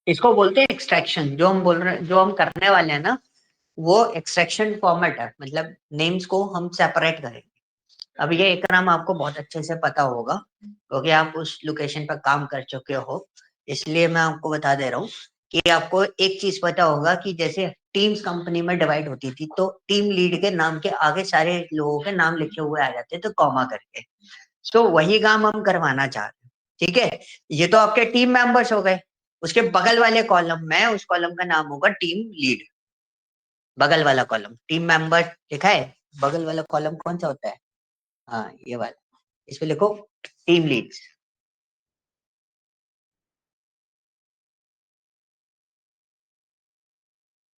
इसको बोलते हैं एक्सट्रैक्शन। जो हम बोल रहे हैं, जो हम करने वाले हैं ना, वो एक्सट्रैक्शन फॉर्मेट है, मतलब नेम्स को हम सेपरेट करेंगे। अब ये एक नाम आपको बहुत अच्छे से पता होगा क्योंकि आप उस लोकेशन पर काम कर चुके हो, इसलिए मैं आपको बता दे रहा हूँ कि आपको एक चीज पता होगा कि जैसे टीम्स कंपनी में डिवाइड होती थी तो टीम लीड के नाम के आगे सारे लोगों के नाम लिखे हुए आ जाते थे कॉमा करके। तो वही काम हम करवाना चाहते हैं। ठीक है, ये तो आपके टीम मेंबर्स हो गए। उसके बगल वाले कॉलम में उस कॉलम का नाम होगा टीम लीड। बगल वाला कॉलम टीम मेंबर लिखा है, बगल वाला कॉलम कौन सा होता है? हाँ, ये वाला। इस पे लिखो team leads.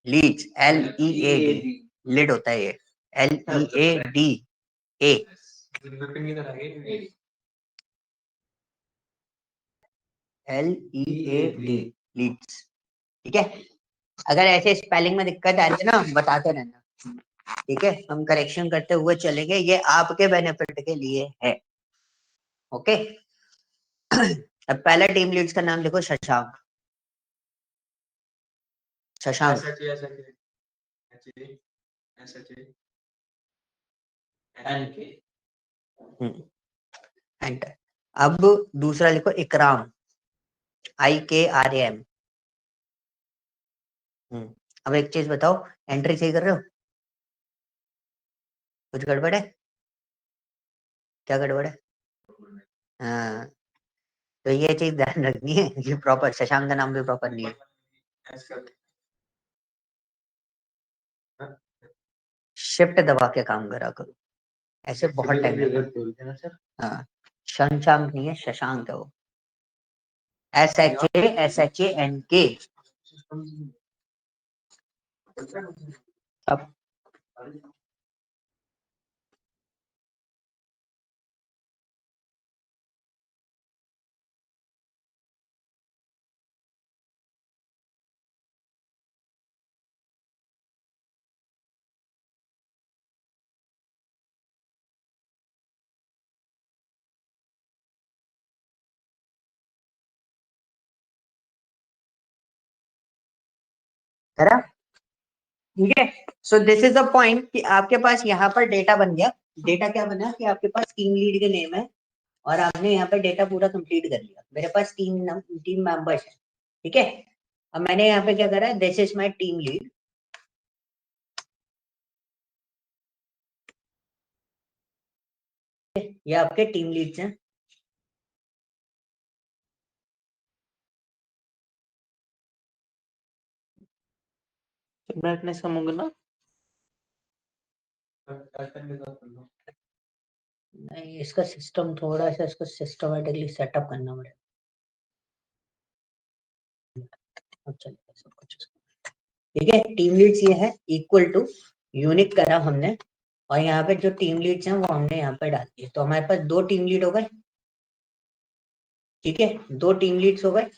Leads, LEAD, lead होता है ये, LEAD, लीड्स। ठीक है, अगर ऐसे स्पेलिंग में दिक्कत आ रही है ना, बताते रहना। ठीक है, हम करेक्शन करते हुए चलेंगे, ये आपके बेनिफिट के लिए है। ओके। अब पहला टीम लीड्स का नाम लिखो शशांक। शशांक। एंटर। अब दूसरा लिखो इकराम, IKRAM। अब एक चीज बताओ, एंट्री सही कर रहे हो? कुछ गड़बड़ है? क्या गड़बड़ है? हाँ, तो ये चीज ध्यान रखनी है कि प्रॉपर शशांक का नाम भी प्रॉपर नहीं है। शिफ्ट दबा के काम करा करो, ऐसे बहुत टाइम लगेगा। हाँ, शशांक नहीं है, शशांक है वो। SHANK। अब करा। ठीक है, so this is the point कि आपके पास यहाँ पर डेटा बन गया। डेटा क्या बना कि आपके पास टीम लीड के नेम है और आपने यहाँ पे डेटा पूरा कंप्लीट कर लिया। मेरे पास टीम मेंबर्स है। ठीक है, अब मैंने यहाँ पे क्या करा, this is my team lead. ये आपके टीम लीड्स हैं। ब्राइटनेस कम होगा ना? नहीं, इसका सिस्टम थोड़ा सा इसको सिस्टमेटिकली सेटअप करना पड़ेगा। अब चलेगा सब कुछ। ठीक है, टीम लीड्स ये है इक्वल टू यूनिक करा हमने, और यहाँ पे जो टीम लीड्स हैं वो हमने यहाँ पे डाल दिए, तो हमारे पास दो टीम लीड हो गए। ठीक है, दो टीम लीड्स हो गए।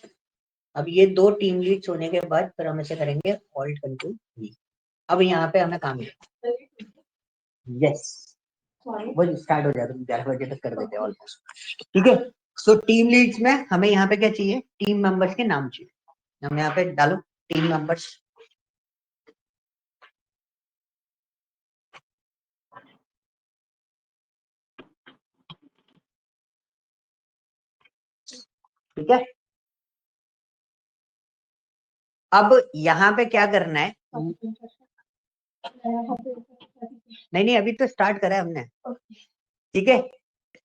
अब ये दो टीम लीड्स होने के बाद फिर हम ऐसे करेंगे ऑल्ट कंट्रोल V। अब यहाँ पे हमें काम यस, वो स्टार्ट हो जाएगा, 11 बजे तक कर देते हैं ऑलमोस्ट। ठीक है, सो टीम लीड्स में हमें यहाँ पे क्या चाहिए, टीम मेंबर्स के नाम चाहिए। हम यहाँ पे डालो टीम मेंबर्स। ठीक है, अब यहाँ पे क्या करना है, नहीं नहीं अभी तो स्टार्ट करा है हमने। ठीक है,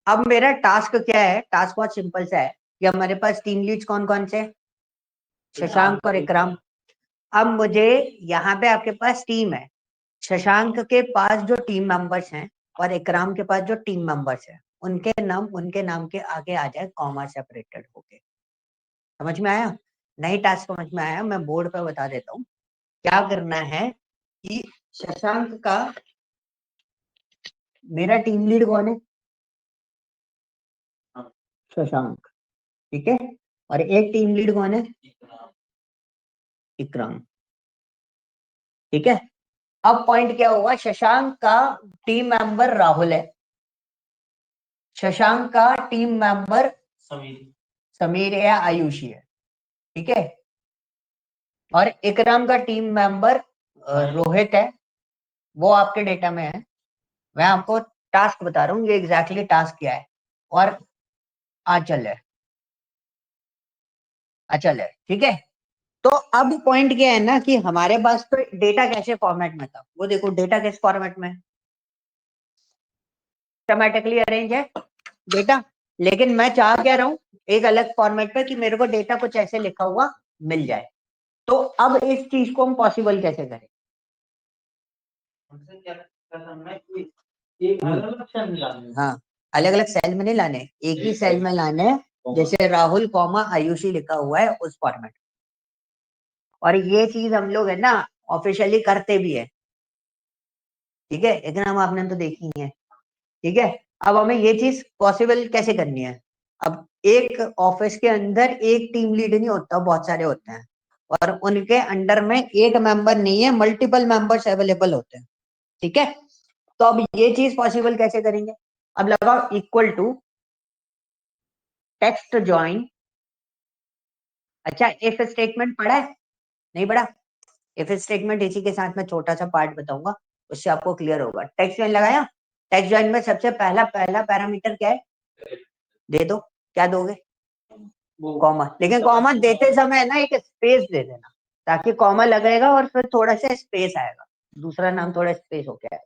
अब मेरा टास्क क्या है, टास्क बहुत सिंपल सा है कि हमारे पास टीम लीड्स कौन कौन से, शशांक और इकराम। अब मुझे यहाँ पे आपके पास टीम है, शशांक के पास जो टीम मेंबर्स हैं और इकराम के पास जो टीम मेंबर्स हैं, उनके नाम के आगे आ जाए कॉमा सेपरेटेड होके। समझ में आया? नई टास्क समझ में आया? मैं बोर्ड पे बता देता हूँ क्या करना है कि शशांक का, मेरा टीम लीड कौन है, शशांक। ठीक है, और एक टीम लीड कौन है, इकराम। ठीक है, अब पॉइंट क्या हुआ, शशांक का टीम मेंबर राहुल है, शशांक का टीम मेंबर समीर है या आयुषी है, ठीक है। और इकराम का टीम मेंबर रोहित है, वो आपके डेटा में है। मैं आपको टास्क बता रहा हूँ, ये एग्जैक्टली टास्क क्या है। और आंचल है, अचल है, ठीक है। तो अब पॉइंट क्या है ना कि हमारे पास तो डेटा कैसे फॉर्मेट में था, वो देखो डेटा किस फॉर्मेट में सिस्टमैटिकली अरेंज है डेटा। लेकिन मैं चाह क्या रहा हूँ एक अलग फॉर्मेट पे कि मेरे को डेटा कुछ ऐसे लिखा हुआ मिल जाए। तो अब इस चीज को हम पॉसिबल कैसे करें? हाँ, अलग अलग सेल में नहीं लाने, एक ही सेल में लाने। जैसे राहुल कॉमा आयुषी लिखा हुआ है उस फॉर्मेट। और ये चीज हम लोग है ना ऑफिशियली करते भी है, ठीक है। एग्जाम आपने तो देखी है, ठीक है। अब हमें ये चीज पॉसिबल कैसे करनी है? अब एक ऑफिस के अंदर एक टीम लीड नहीं होता, बहुत सारे होते हैं। और उनके अंडर में एक मेंबर नहीं है, मल्टीपल मेंबर्स अवेलेबल होते हैं, ठीक है। तो अब ये चीज पॉसिबल कैसे करेंगे? अब लगाओ इक्वल टू टेक्स्ट ज्वाइन। अच्छा, इफ स्टेटमेंट पढ़ा है? नहीं पढ़ा? इफ स्टेटमेंट इसी के साथ में छोटा सा पार्ट बताऊंगा, उससे आपको क्लियर होगा। टेक्स्ट ज्वाइन लगाया? टेक्स्ट ज्वाइन में सबसे पहला पहला पैरामीटर क्या है? दे दो, क्या दोगे? कॉमा। लेकिन कॉमा देते समय ना एक स्पेस दे देना, ताकि कॉमा लगेगा और फिर थोड़ा सा स्पेस आएगा, दूसरा नाम थोड़ा स्पेस हो गया है।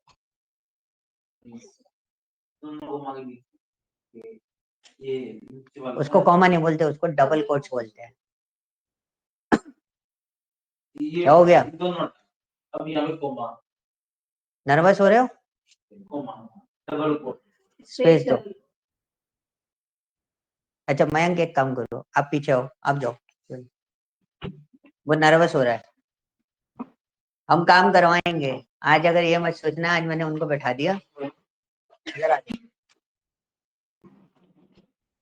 उसको कॉमा नहीं बोलते, उसको डबल कोट्स बोलते हैं। क्या हो गया? नर्वस हो रहे हो? स्पेस दो। अच्छा मयंक, एक काम करो, आप पीछे हो, आप जाओ। वो नर्वस हो रहा है, हम काम करवाएंगे। आज अगर ये मत सोचना आज मैंने उनको बैठा दिया,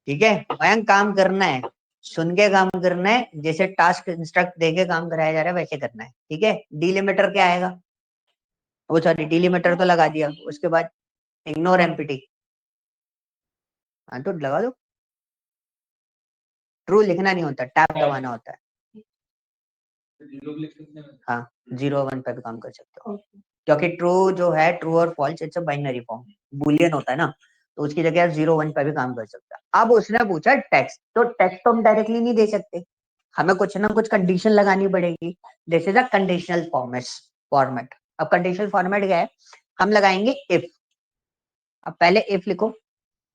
ठीक है। मयंक काम करना है, सुन के काम करना है, जैसे टास्क इंस्ट्रक्ट देके काम कराया जा रहा है वैसे करना है, ठीक है। डिलिमीटर क्या आएगा? वो सॉरी, डिलिमीटर तो लगा दिया, उसके बाद इग्नोर एम्पिटी। हाँ तो लगा दो। ट्रू लिखना नहीं होता, टैब दबाना होता है। हाँ, 0 1 पे भी काम कर सकते हो, क्योंकि ट्रू जो है, ट्रू और false it's a binary form, Boolean होता है ना, तो उसकी जगह आप 0 1 पे भी काम कर सकते हैं। अब उसने पूछा टेक्स्ट, तो टेक्स्ट तो हम डायरेक्टली नहीं दे सकते, हमें कुछ ना कुछ कंडीशन लगानी पड़ेगी। This is a conditional format. अब कंडीशनल फॉर्मेट क्या है? हम लगाएंगे इफ। अब पहले इफ लिखो।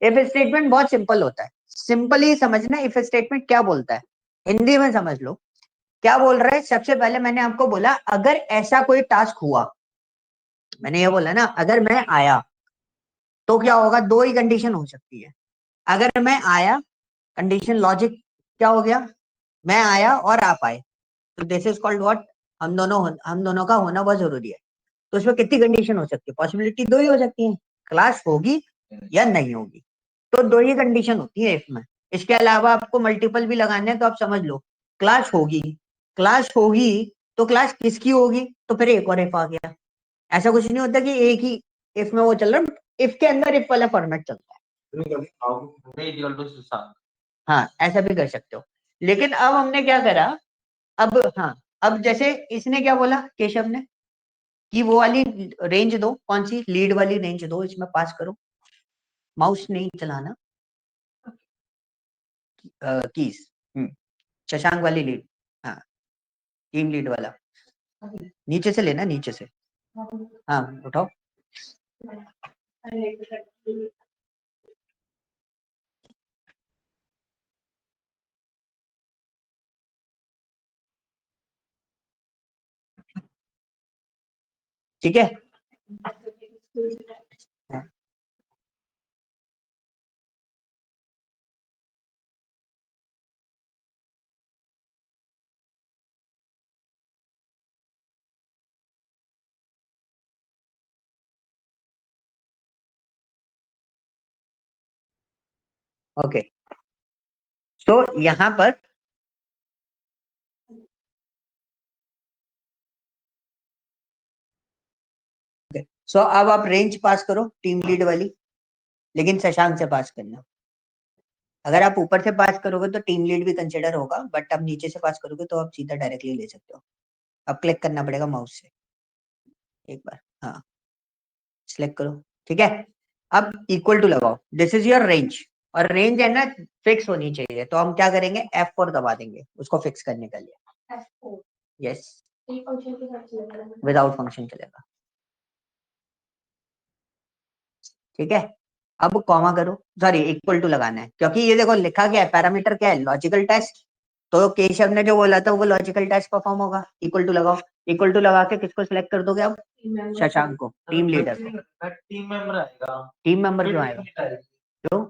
इफ स्टेटमेंट बहुत सिंपल होता है, सिंपली समझना इफ स्टेटमेंट क्या बोलता है, हिंदी में समझ लो। क्या बोल रहा है? सबसे पहले मैंने आपको बोला अगर ऐसा कोई टास्क हुआ, मैंने ये बोला ना अगर मैं आया तो क्या होगा, दो ही कंडीशन हो सकती है। अगर मैं आया, कंडीशन लॉजिक क्या हो गया, मैं आया और आप आए, तो दिस इज कॉल्ड व्हाट, हम दोनों का होना बहुत जरूरी है। तो उसमें कितनी कंडीशन हो सकती है? पॉसिबिलिटी दो ही हो सकती है, क्लास होगी या नहीं होगी। तो दो ही कंडीशन होती है इसमें। इसके अलावा आपको मल्टीपल भी लगाने हैं तो आप समझ लो, क्लास होगी, क्लास होगी, तो क्लास किसकी होगी, तो फिर एक और इफ आ गया। ऐसा कुछ नहीं होता कि एक ही इफ में वो चल रहा, इफ के अंदर इफ वाला फॉर्मेट चलता है। हाँ, ऐसा भी कर सकते हो। लेकिन अब हमने क्या करा, अब हाँ, अब जैसे इसने क्या बोला केशव ने कि वो वाली रेंज दो, कौन सी लीड वाली रेंज दो, इसमें पास करो। माउस नहीं चलाना, कीज। शशांक वाली लीड, हाँ, टीम लीड वाला, नीचे से लेना, नीचे से। हाँ उठाओ। ठीक है। ओके, तो यहाँ पर सो अब आप रेंज पास करो टीम लीड वाली। लेकिन शशांक से पास करना। अगर आप ऊपर से पास करोगे तो टीम लीड भी कंसिडर होगा, बट आप नीचे से पास करोगे तो आप सीधा डायरेक्टली ले सकते हो। अब क्लिक करना पड़ेगा माउस से एक बार, हाँ सिलेक्ट करो, ठीक है। अब इक्वल टू लगाओ, दिस इज योर रेंज, और रेंज है ना फिक्स होनी चाहिए, तो हम क्या करेंगे F4 दबा देंगे उसको फिक्स करने के लिए। यस, विदाउट फंक्शन चलेगा, ठीक है। अब कॉमा करो, सॉरी इक्वल टू लगाना है, क्योंकि ये देखो लिखा गया है पैरामीटर क्या है, लॉजिकल टेस्ट। तो केशव ने जो बोला था वो लॉजिकल टेस्ट परफॉर्म होगा। इक्वल टू लगाओ, इक्वल टू लगा के किसको सिलेक्ट कर दोगे अब? शशांक को, टीम लीडर को। टीम मेंबर आएगा, टीम मेंबर क्यों आएगा? क्यों?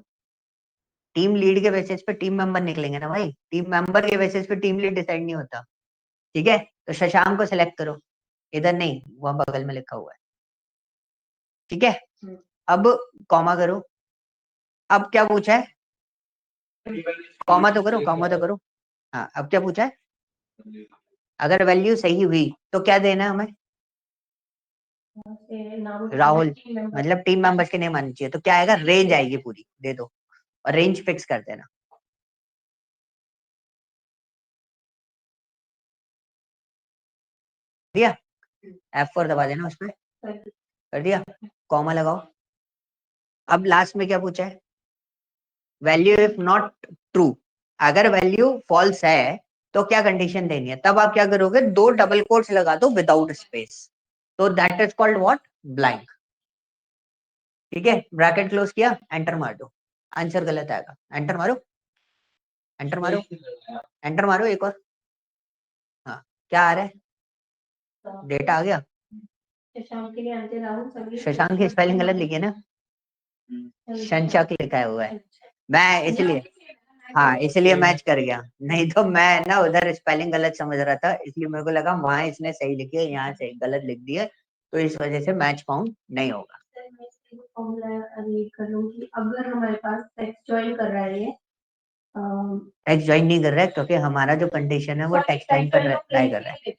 टीम लीड के बेसिस पे टीम मेंबर निकलेंगे ना भाई, टीम मेंबर के बेसिस पे टीम लीड डिसाइड नहीं होता, ठीक है। तो शशांक को सिलेक्ट करो, इधर नहीं, वहां बगल में लिखा हुआ है, ठीक है। अब कॉमा करो, अब क्या पूछा है? कॉमा तो करो, कॉमा तो करो। हाँ, अब क्या पूछा है? अगर वैल्यू सही हुई तो क्या देना है हमें? राहुल, मतलब टीम मेंबर्स के नेम आने चाहिए, तो क्या आएगा? रेंज आएगी पूरी, दे दो और रेंज फिक्स कर देना। दिया, F4 दबा देना उसमें, कर दिया, कॉमा लगाओ। अब लास्ट में क्या पूछा है? वैल्यू इफ नॉट ट्रू, अगर वैल्यू फॉल्स है तो क्या कंडीशन देनी है? तब आप क्या करोगे? दो डबल कोट्स लगा दो विदाउट स्पेस, तो that is called what? Blank, ठीक है। ब्रैकेट क्लोज किया, एंटर मार दो, आंसर गलत आएगा, एंटर मारो, एंटर मारो, एंटर मारो एक और। हाँ, क्या आ रहा है? डेटा आ गया। शशांक की स्पेलिंग गलत लिखी है ना, शंशक लिखा है हुआ है, मैं इसलिए, हाँ इसलिए मैच कर गया, नहीं तो मैं ना उधर स्पेलिंग गलत समझ रहा था, इसलिए मेरे को लगा वहां इसने सही लिखी है, यहाँ से गलत लिख दी है, तो इस वजह से मैच फाउंड नहीं होगा। अगर हमारे पास टेक्स्ट ज्वाइन कर रहा है, टेक्स्ट ज्वाइन नहीं कर रहा है क्योंकि हमारा जो कंडीशन है वो टेक्स्ट ज्वाइन पर अप्लाई कर रहा है,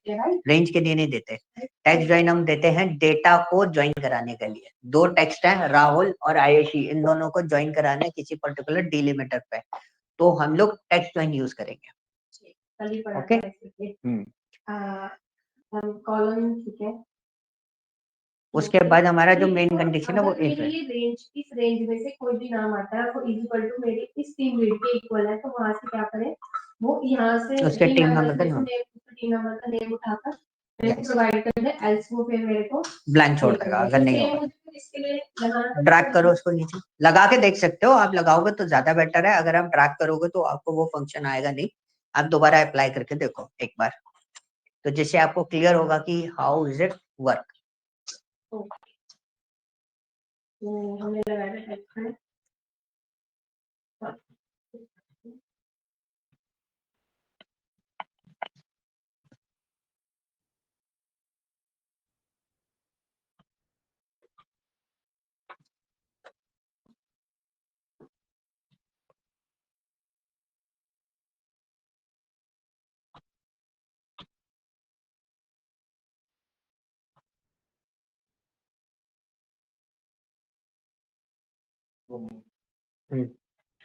रेंज के लिए नहीं देते। टेक्स्ट ज्वाइन हम देते हैं डेटा को ज्वाइन कराने के लिए। दो टेक्स्ट हैं, राहुल और आयुषी, इन दोनों को ज्वाइन कराना है किसी पर्टिकुलर डिलिमीटर पे, तो हम लोग टेक्स्ट ज्वाइन यूज करेंगे, ओके। कॉलम, ठीक है। उसके बाद हमारा जो मेन कंडीशन है वो एक है, रेंज, इस रेंज में से कोई भी नाम आता है वो इक्वल टू मेरे इस टीम लीड के इक्वल है, तो वहां से क्या करें? वो यहाँ से उसके टीम मेंबर का नेम उठाकर प्रोवाइड कर दे, एल्स वो फिर मेरे को ब्लैंक छोड़ देगा अगर नहीं होगा। इसके लिए ड्रैग करो उसको नीचे, लगा के देख सकते हो, आप लगाओगे तो ज्यादा बेटर है, अगर आप ड्रैग करोगे तो आपको वो फंक्शन आएगा नहीं। आप दोबारा अप्लाई करके देखो एक बार, तो जिससे आपको क्लियर होगा कि हाउ इज इट वर्क। हमने लगाया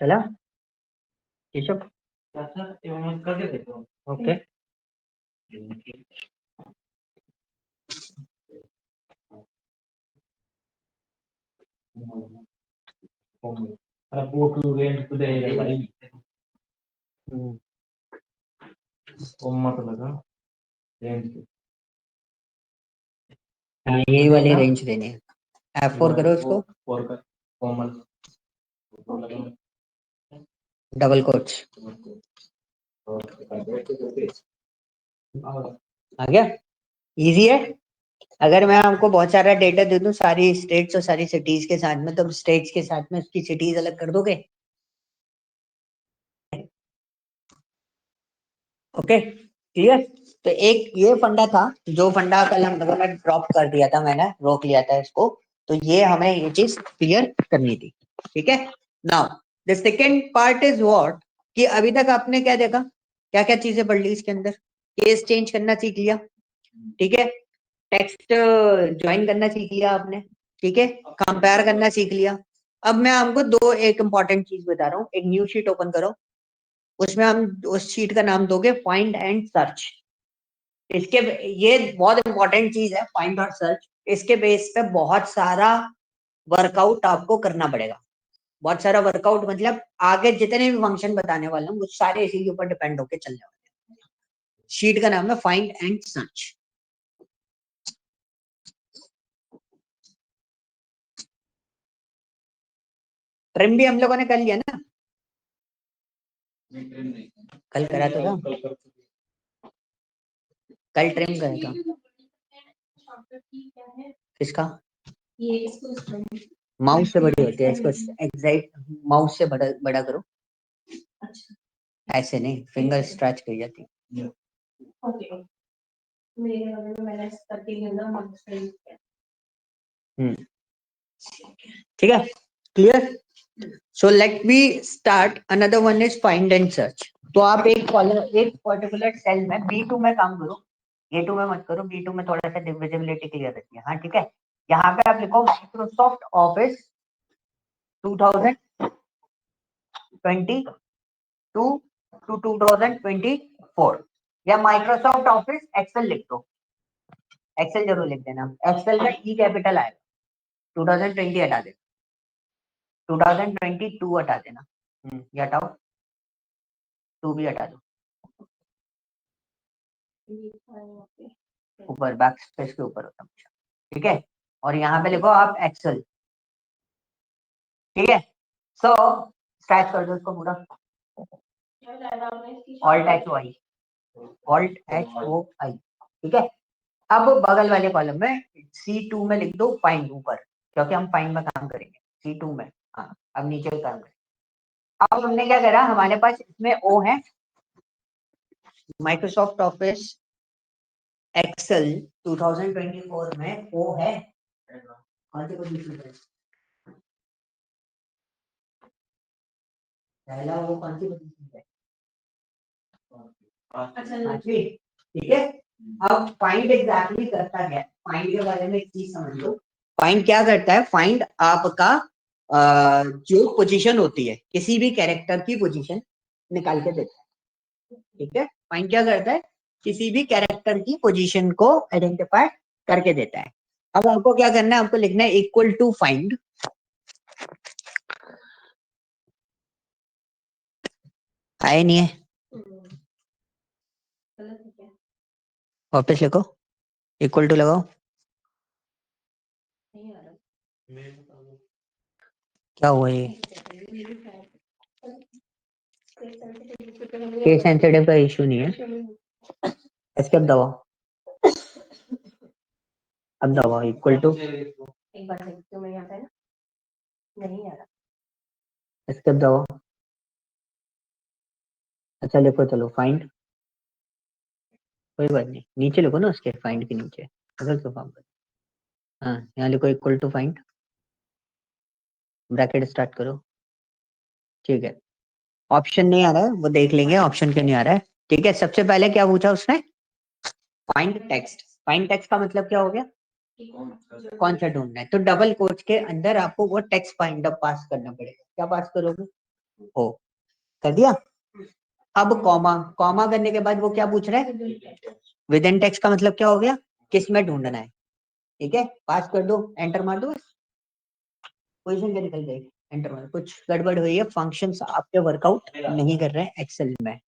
चला केशव, करके देखो, ओके। वो टू रेंज टू दे भाई, मत लगा रेंज, हाँ यही वाली रेंज देनी है। F4 करो इसको, फोर का कोमल, डबल कोट्स आ गया, इजी है। अगर मैं आपको बहुत सारा डेटा दे दूं सारी स्टेट्स और सारी सिटीज के साथ में, तो स्टेट्स के साथ में उसकी सिटीज अलग कर दोगे, ओके क्लियर। तो एक ये फंडा था, जो फंडा कल हम लोगों ने ड्रॉप कर दिया था, मैंने रोक लिया था इसको, तो ये हमें ये चीज क्लियर करनी थी, ठीक है। Now the second part is what, कि अभी तक आपने क्या देखा, क्या क्या चीजें पढ़ ली इसके अंदर? केस चेंज करना सीख लिया, ठीक है। टेक्स्ट ज्वाइन करना सीख लिया आपने, ठीक है। कंपेयर करना सीख लिया, अब मैं आपको दो एक इंपॉर्टेंट चीज बता रहा हूँ। एक न्यू शीट ओपन करो, उसमें हम उस शीट का नाम दोगे फाइंड एंड सर्च। इसके ये बहुत इंपॉर्टेंट चीज है फाइंड और सर्च। इसके बेस पे बहुत सारा वर्कआउट आपको करना पड़ेगा। बहुत सारा वर्कआउट मतलब आगे जितने भी फंक्शन बताने वाला हूँ वो सारे इसी के ऊपर डिपेंड होके चलने वाले हैं। शीट का नाम है फाइंड एंड सर्च। ट्रिम भी हम लोगों ने कर लिया ना, कल करा तो था, कल ट्रिम करा था। किसका? माउस से बड़ी होती है, इसको एग्जैक्ट माउस से बड़ा बड़ा करो। ऐसे नहीं, फिंगर स्ट्रेच की जाती है। ठीक है, clear. So let me start. Another one is find and search. तो आप एक कॉलम एक पर्टिकुलर सेल में B2 में काम करो, A2 में मत करो। B2 में थोड़ा सा विजिबिलिटी क्लियर रहती है। हाँ ठीक है, यहाँ पे आप लिखो माइक्रोसॉफ्ट ऑफिस 2022 टू 2024 या माइक्रोसॉफ्ट ऑफिस एक्सेल लिख दो। एक्सेल जरूर लिख देना। एक्सेल में ई कैपिटल आएगा, 2020 हटा देना, 2022 हटा देना। ये हटाओ, 2 भी हटा दो, ऊपर बैक स्पेस के ऊपर होता है। ठीक है, और यहाँ पे लिखो आप एक्सेल। ठीक है, सो स्टार्ट कर दो इसको पूरा। ऑल्ट एच ओ आई, ऑल्ट एच ओ आई। ठीक है, अब बगल वाले कॉलम में C2 में लिख दो फाइंड ऊपर, क्योंकि हम फाइंड में काम करेंगे C2 में। हाँ, अब नीचे काम करेंगे। अब हमने क्या करा, हमारे पास इसमें ओ है, माइक्रोसॉफ्ट ऑफिस एक्सेल 2024 में ओ है। कौन सी पोजीशन पे? पहला वो कौन सी पोजीशन पे? पांचवी। ठीक है, अब फाइंड एग्जैक्टली करता है, फाइंड के बारे में एक चीज समझ लो। फाइंड क्या करता है? फाइंड आपका जो पोजीशन होती है, किसी भी कैरेक्टर की पोजीशन निकाल के देता है। ठीक है, फाइंड क्या करता है? किसी भी कैरेक्टर की पोजीशन को आइडेंटिफाई करके देता है। अब आपको क्या करना है? आपको लिखना है इक्वल टू फाइंड, है नहीं है, वापस लिखो, इक्वल टू लगाओ। क्या हुआ ये? केस सेंसिटिव का इशू नहीं है। एस्केप दबाओ, अब दबाओ इक्वल टू, एस्केप दबाओ। अच्छा लिखो, चलो फाइंड, कोई बात नहीं, नीचे लिखो ना उसके, फाइंड के नीचे अगर तो काम कर। हाँ, यहाँ लिखो equal to find, bracket start करो। ठीक है, ऑप्शन नहीं आ रहा है, वो देख लेंगे ऑप्शन क्यों नहीं आ रहा है। ठीक है, सबसे पहले क्या पूछा उसने? Find text. फाइंड टेक्स्ट का मतलब क्या हो गया? कौन सा ढूंढना है, तो डबल कोट्स के अंदर आपको वो टेक्स्ट फाइंड अप पास करना पड़ेगा। क्या पास करोगे? हो, कर दिया। अब कॉमा, कॉमा करने के बाद वो क्या पूछ रहा है? विद इन टेक्स्ट का मतलब क्या हो गया? किस में ढूंढना है। ठीक है, पास कर दो, एंटर मार दो, पोजीशन क्या निकल जाएगी, एंटर मार। कुछ गड़बड़ हुई है, फंक्शंस आपके वर्कआउट नहीं कर रहे हैं एक्सेल में।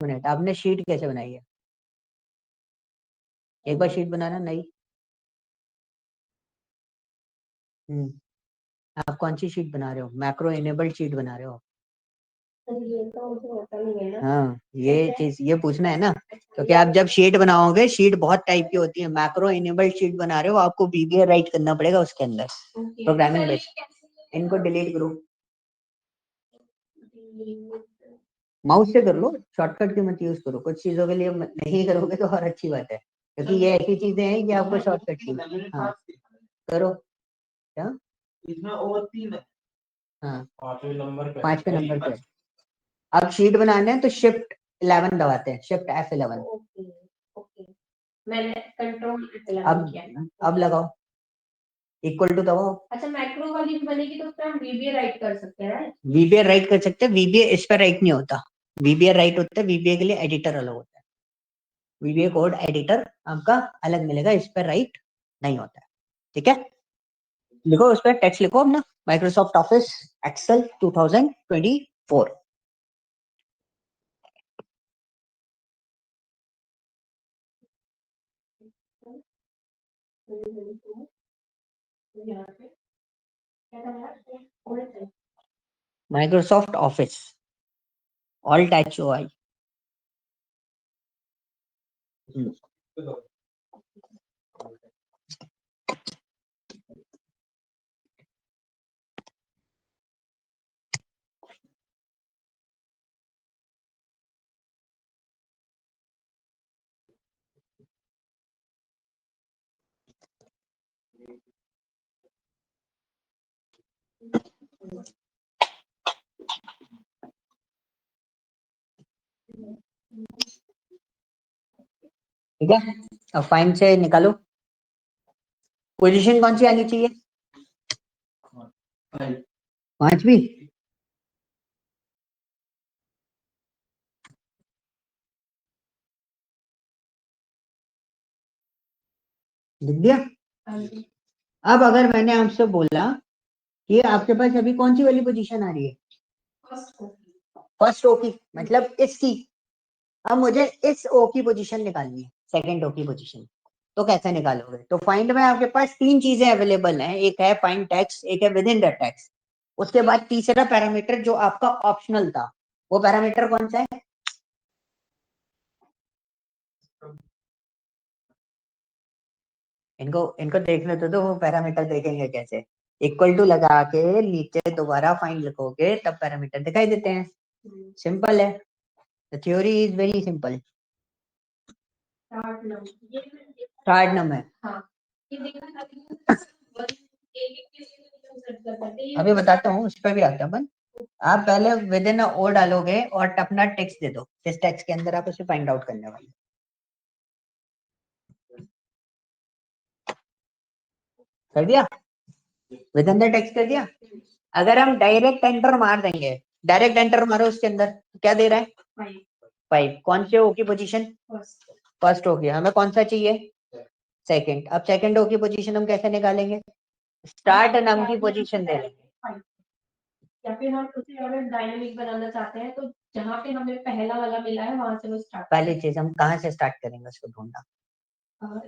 मिनट, आपने शीट कैसे बनाई है? एक बार शीट बनाना नई। हम्म, आप कौन सी शीट बना रहे हो? मैक्रो इनेबल्ड शीट बना रहे हो? हाँ, ये चीज ये पूछना है ना, क्योंकि आप जब शीट बनाओगे, शीट बहुत टाइप की होती है। मैक्रो इनेबल्ड शीट बना रहे हो, आपको VBA राइट करना पड़ेगा उसके अंदर, प्रोग्रामिंग बेस। इनको डिलीट करो, माउस से कर लो, शॉर्टकट की मत यूज करो। कुछ चीजों के लिए नहीं करोगे तो और अच्छी बात है, क्योंकि ये ऐसी चीजें हैं कि आपको शॉर्टकट की। हाँ, करो। क्या? इसमें और 3 है। हाँ, 5वें नंबर पे, 5वें नंबर पे। अब शीट बनाना है तो शिफ्ट 11 दबाते हैं, शिफ्ट F11। ओके ओके, मैंने कंट्रोल अब लगाओ, इक्वल टू दबाओ। अच्छा, मैक्रो वाली भी बनेगी तो उसमें हम VBA राइट कर सकते हैं। VBA राइट कर सकते हैं, VBA इस पर राइट नहीं होता, VBA राइट होता है, VBA के लिए एडिटर अलग होता है, VBA कोड एडिटर आपका अलग मिलेगा, इस पर राइट नहीं होता है, ठीक है। लिखो उस पर टेक्स्ट लिखो अपना, Microsoft Office Excel 2024। Microsoft Office all touch UI। ठीक है, अब फाइन से निकालो, पोजीशन कौन सी आनी चाहिए, पांचवी। लिख दिया। अब अगर मैंने आपसे बोला कि आपके पास अभी कौन सी वाली पोजीशन आ रही है, फर्स्ट ओ की, मतलब इसकी, अब मुझे इस ओ की पोजीशन निकालनी है, सेकंड ओ की पोजीशन, तो कैसे निकालोगे, तो फाइंड में आपके पास तीन चीजें अवेलेबल हैं, एक है फाइंड टेक्स्ट, एक है विद इन द टेक्स्ट, उसके बाद तीसरा पैरामीटर जो आपका ऑप्शनल था, वो पैरामीटर कौन सा है, इनको इनको देखने तो वो पैरामीटर देखेंगे कैसे, इक्वल टू लगा के नीचे दोबारा फाइंड लिखोगे तब पैरामीटर दिखाई देते हैं, सिंपल है, the theory is very simple. Start num है, अभी बताता हूँ, उस पर भी आता है अपन। आप पहले विद इन ओ डालोगे और अपना टेक्स्ट दे दो, इस टेक्स्ट के अंदर आप उसे फाइंड आउट करने वाले, कर दिया, विद इन द टेक्स्ट कर दिया। अगर हम डायरेक्ट एंटर मार देंगे, डायरेक्ट एंटर मारो उसके अंदर, क्या दे रहा है, 5, कौन से ओ की पोजीशन, फर्स्ट ओ की, हमें कौन सा चाहिए, सेकंड, अब सेकंड ओ की पोजीशन हम कैसे निकालेंगे, स्टार्ट नम की पोजीशन दे लेंगे, या फिर हम उसे अगर डायनामिक बनाना चाहते हैं तो जहाँ पे हमें पहला वाला मिला है वहां से वो स्टार्ट, पहली चीज हम कहाँ से स्टार्ट करेंगे उसको ढूंढना,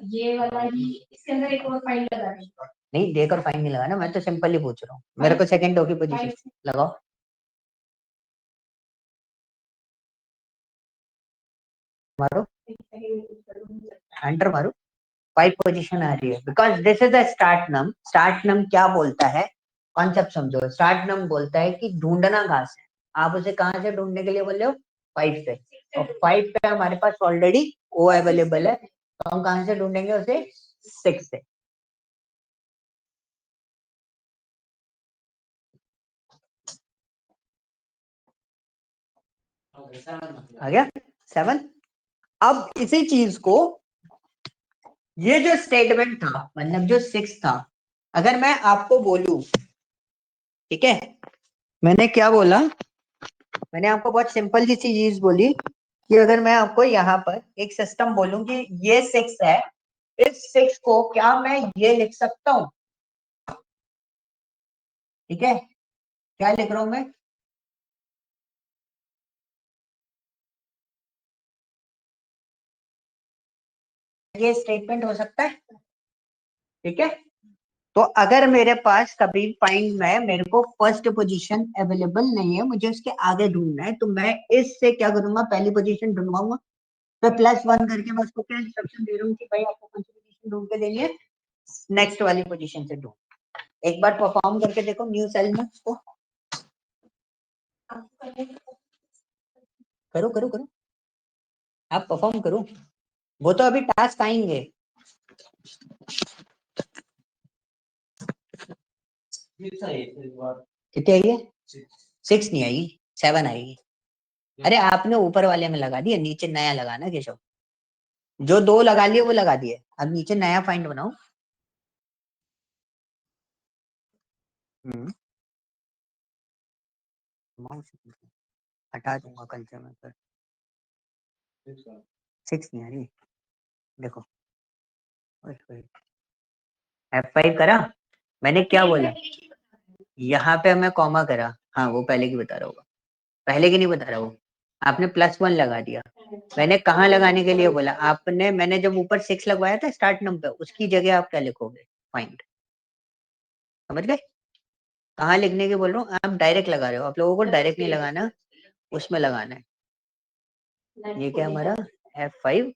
ये वाला ही, इसके अंदर एक और फाइंड लगा देंगे, नहीं देकर फाइन नहीं लगाना, मैं तो सिंपल ही पूछ रहा हूँ, मेरे को सेकंड ओ की पोजीशन लगाओ, मारो एंटर मारो, 5 पोजीशन आ रही है, because this is a start num. Start num क्या बोलता है, कॉन्सेप्ट समझो, स्टार्ट नम बोलता है कि ढूंढना कहाँ से, आप उसे कहाँ से ढूंढने के लिए बोल रहे हो, 5 से, और 5 पे हमारे पास ऑलरेडी ओ अवेलेबल है, तो हम कहाँ से ढूंढेंगे उसे, 6 से, आ गया 7। अब इसी चीज को, ये जो स्टेटमेंट था, मतलब जो 6 था, अगर मैं आपको बोलूं, ठीक है, मैंने क्या बोला, मैंने आपको बहुत सिंपल सी चीज बोली कि अगर मैं आपको यहाँ पर एक सिस्टम बोलूं कि ये 6 है, इस 6 को क्या मैं ये लिख सकता हूँ, ठीक है, क्या लिख रहा हूं मैं, ये स्टेटमेंट हो सकता है, ठीक है। तो अगर मेरे पास कभी फाइंड में मेरे को फर्स्ट पोजीशन अवेलेबल नहीं है, मुझे उसके आगे ढूंढना है, तो मैं इससे क्या करूंगा, पहली पोजीशन ढूंढवाऊंगा, तो +1 करके मैं उसको क्या इंस्ट्रक्शन दे रहा हूँ कि भाई आपको कौन सी पोजीशन ढूंढ के देनी है, नेक्स्ट वाली पोजीशन से ढूंढ, एक बार परफॉर्म करके देखो न्यू सेल में उसको, करो करो करो, आप परफॉर्म करो, वो तो अभी टास्क आएंगे, कितनी आई है, 6 नहीं आएगी, 7 आएगी, अरे आपने ऊपर वाले में लगा दिया, नीचे नया लगाना केशव। जो 2 लगा लिए वो लगा दिए, अब नीचे नया फाइंड बनाओ। माउस हटा दूंगा कल से मैं फिर। 6 नहीं आ रही, देखो F5 करा मैंने, क्या बोला यहाँ पे मैं कॉमा करा, हाँ वो पहले की बता रहा होगा, पहले की नहीं बता रहा हूँ। आपने +1 लगा दिया, मैंने कहाँ लगाने के लिए बोला आपने, मैंने जब ऊपर 6 लगवाया था स्टार्ट नंबर, उसकी जगह आप क्या लिखोगे, फाइंड। समझ गए कहाँ लिखने की बोल रहा हूँ, आप डायरेक्ट लगा रहे हो, आप लोगों को डायरेक्ट नहीं लगाना, उसमें लगाना है। ये क्या हमारा F5,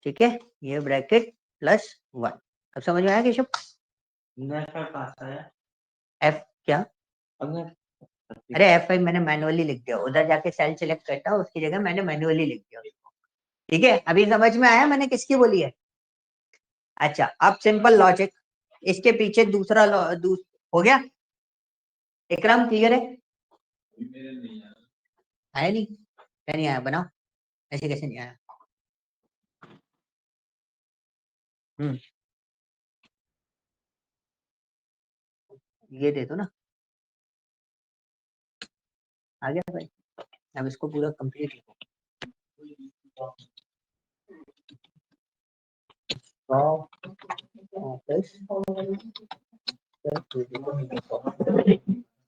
ठीक है, ये ब्रैकेट +1। अब समझ में आया केशव? F क्या, अरे F5 मैंने मैनुअली लिख दिया, उधर जाके सेल सिलेक्ट करता हूँ, उसकी जगह मैंने मैनुअली लिख दिया उसको। ठीक है, अभी समझ में आया मैंने किसकी बोली है? अच्छा, अब सिंपल लॉजिक, इसके पीछे दूसरा हो गया। इकराम क्लियर है? आया नहीं, क्या नहीं आया, बनाओ, ऐसे कैसे नहीं आया? हम्म, ये दे दो ना, आ गया भाई। अब इसको पूरा कंप्लीट लिखो।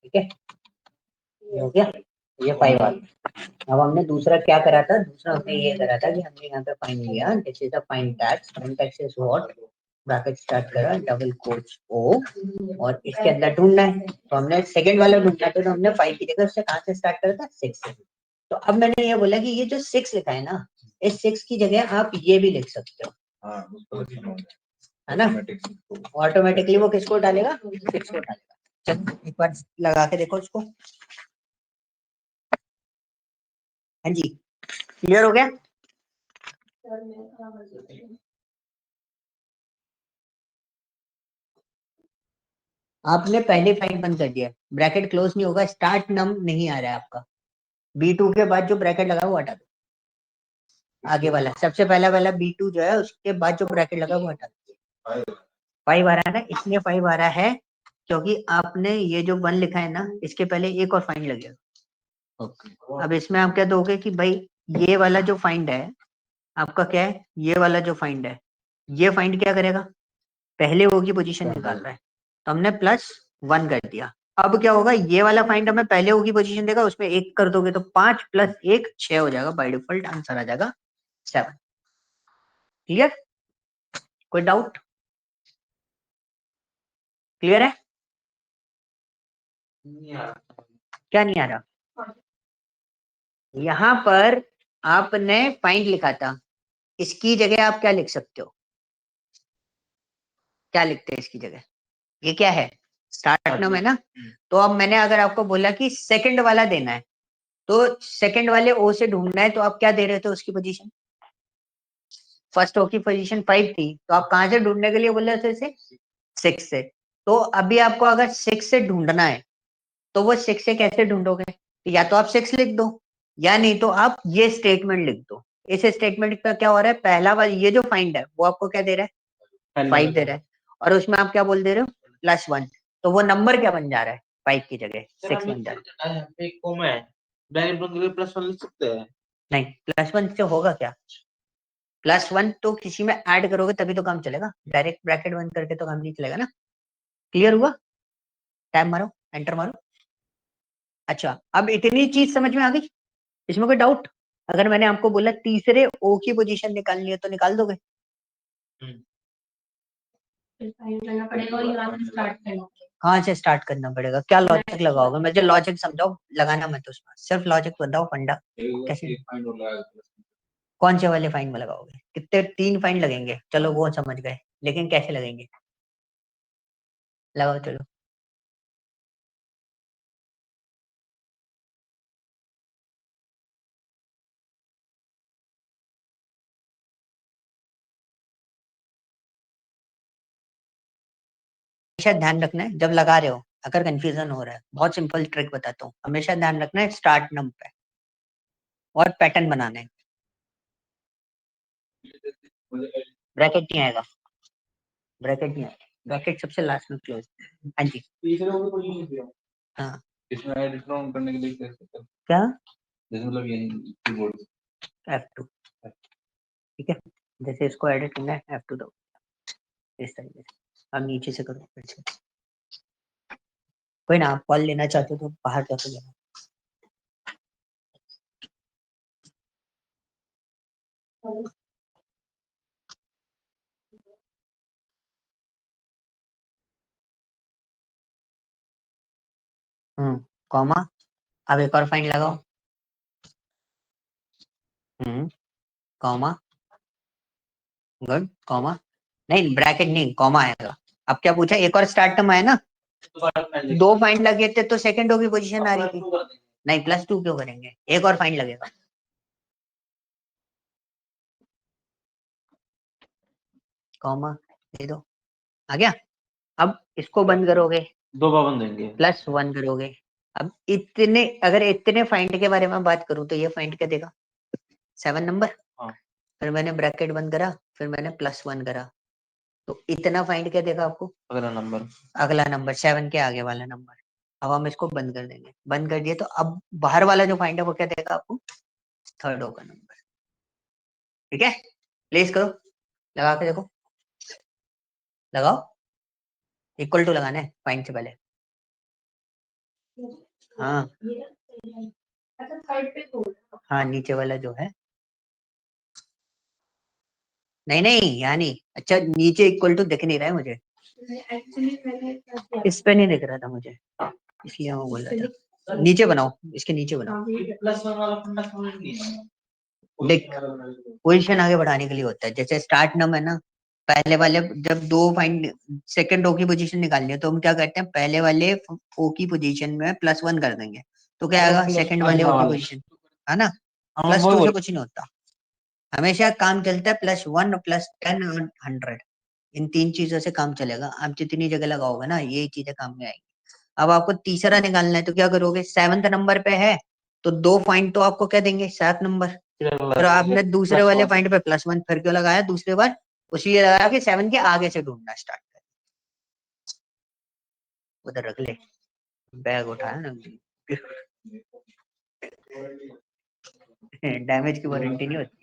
ठीक है, ये हो गया, ये 5 आ गया। अब हमने दूसरा क्या करा था, दूसरा हमने ये करा था कि हमने यहाँ पे फाइंड लिया, this is the find tax is what, bracket start करा, डबल कोट्स ओ, और इसके अंदर ढूंढना है, तो हमने सेकंड वाला ढूंढना था, तो हमने 5 की जगह उससे कहाँ से स्टार्ट करा था, 6 से। तो अब मैंने ये बोला कि ये जो 6 लिखा है ना, इस 6 की जगह आप ये भी लिख सकते हो, है ना, ऑटोमेटिकली वो किसको डालेगा, 6 को डालेगा। चलो एक बार लगा के देखो इसको। हाँ जी, क्लियर हो गया? आपने पहले फाइल बंद कर दिया, ब्रैकेट क्लोज नहीं होगा, स्टार्ट नम नहीं आ रहा है आपका, B2 के बाद जो ब्रैकेट लगा वो हटा दो, आगे वाला सबसे पहला वाला B2 जो है उसके बाद जो ब्रैकेट लगा वो हटा दो। 5 आ रहा है ना, इसलिए 5 आ रहा है क्योंकि आपने ये जो 1 लिखा है ना, इसके पहले एक और फाइंड लगेगा। अब इसमें आप क्या दोगे कि भाई ये वाला जो फाइंड है आपका क्या है, ये वाला जो फाइंड है, ये फाइंड क्या करेगा, पहले वो की पोजीशन निकाल रहा है, तो हमने +1 कर दिया। अब क्या होगा, ये वाला फाइंड हमें पहले वो की पोजीशन देगा, उसमें 1 कर दोगे तो 5 + 1 6 हो जाएगा, बाय डिफॉल्ट आंसर आ जाएगा 7। क्लियर? कोई डाउट? क्लियर है? क्या नहीं आ रहा? यहाँ पर आपने फाइंड लिखा था, इसकी जगह आप क्या लिख सकते हो, क्या लिखते हैं इसकी जगह, ये क्या है, स्टार्ट नाम है ना, तो अब मैंने अगर आपको बोला कि सेकंड वाला देना है, तो सेकंड वाले ओ से ढूंढना है, तो आप क्या दे रहे थे उसकी पोजीशन, फर्स्ट ओ की पोजीशन 5 थी, तो आप कहां से ढूंढने के लिए बोले थे इसे, 6 से। तो अभी आपको अगर 6 से ढूंढना है, तो वो 6 से कैसे ढूंढोगे, या तो आप 6 लिख दो, या नहीं तो आप ये स्टेटमेंट लिख दो। इस स्टेटमेंट का क्या हो रहा है, पहला वाला ये जो फाइंड है वो आपको क्या दे रहा है, 5 दे रहा है, और उसमें आप क्या बोल दे रहे हो, +1, तो वो नंबर क्या बन जा रहा है, 5 की जगह 6 बन जा रहा है। नहीं, +1 से होगा क्या, +1 तो किसी में ऐड करोगे तभी तो काम चलेगा, डायरेक्ट ब्रैकेट बंद करके तो काम नहीं चलेगा ना। क्लियर हुआ? टैब मारो, एंटर मारो। अच्छा, अब इतनी चीज समझ में आ गई, इसमें कोई डाउट? अगर मैंने आपको बोला तीसरे ओ की पोजीशन निकालनी है तो निकाल दोगे? कहाँ से स्टार्ट करना पड़ेगा, क्या लॉजिक लगाओगे, मुझे लॉजिक समझाओ, लगाना मत उसमें, सिर्फ लॉजिक बताओ, फंडा कैसे, कौन से वाले फाइन में लगाओगे, कितने 3 फाइन लगेंगे, चलो वो समझ गए, लेकिन कैसे लगेंगे, लगाओ चलो। हमेशा ध्यान रखना है जब लगा रहे हो, अगर कंफ्यूजन हो रहा है, बहुत सिंपल ट्रिक बताता हूँ, हमेशा ध्यान रखना है स्टार्ट नम पे, और पैटर्न बनाना है। ब्रैकेट नहीं आएगा, ब्रैकेट नहीं आएगा, ब्रैकेट सबसे लास्ट में क्लोज। हाँ जी हाँ इसमें एडिट करने के लिए क्या जैसे मतलब ये कीबोर्ड F2 ठीक है। जैसे इसको एडिट करना है F2 दो इस तरीके से। अब नीचे से करो फिर से। कोई ना, आप कॉल लेना चाहते हो तो बाहर जाके लेना। कॉमा, अब एक और फाइन लगाओ। कॉमा, गुड, कॉमा, नहीं ब्रैकेट नहीं, कॉमा आएगा। अब क्या पूछा, एक और स्टार्ट टर्म आया ना, दो फाइंड लगे थे तो सेकंड की पोजीशन आ रही थी। नहीं +2 क्यों करेंगे, एक और फाइंड लगेगा। कॉमा दे दो, आ गया। अब इसको बंद करोगे, दो पाबंद देंगे, +1 करोगे। अब इतने, अगर इतने फाइंड के बारे में बात करूं तो ये फाइंड क्या देगा, 7 नंबर। हाँ। फिर मैंने ब्रैकेट बंद करा, फिर मैंने +1 करा, तो इतना फाइंड क्या देगा आपको, अगला नंबर, अगला नंबर 7 के आगे वाला नंबर। अब हम इसको बंद कर देंगे, बंद कर दिए तो अब बाहर वाला जो फाइंड है वो क्या देगा आपको, थर्ड होगा नंबर। ठीक है, प्लेस करो, लगा के देखो, लगाओ, इक्वल टू लगाना है फाइंड से पहले। हाँ अच्छा थर्ड पे तो हाँ नीचे वाला जो है, नहीं नहीं यहाँ नहीं, अच्छा नीचे इक्वल टू दिख नहीं रहा है मुझे, एक्चुअली मैंने क्या किया इस पे नहीं दिख रहा था मुझे, इसलिए मैं बोल रहा था नीचे बनाओ, इसके नीचे बनाओ। देख, पोजीशन आगे बढ़ाने के लिए होता है, जैसे स्टार्ट नम है ना, पहले वाले जब दो फाइंड सेकंड रो की पोजीशन निकालनी है तो हम क्या करते हैं, पहले वाले ओ की पोजीशन में +1 कर देंगे, तो क्या आएगा सेकंड वाले ओ की पोजीशन, है ना। +2 से कुछ नहीं होता, हमेशा काम चलता है +1 +10 और 100, इन तीन चीजों से काम चलेगा। आप जितनी जगह लगाओगे ना ये चीजें काम में आएगी। अब आपको तीसरा निकालना है तो क्या करोगे, 7th नंबर पे है तो दो पॉइंट तो आपको क्या देंगे, 7 नंबर। और आपने दूसरे वाले पॉइंट पे +1 फिर क्यों लगाया दूसरे बार, उसलिए लगाया कि 7 के आगे से ढूंढना स्टार्ट कर। उधर रख ले, बैग उठाया ना, डैमेज की वारंटी नहीं होती।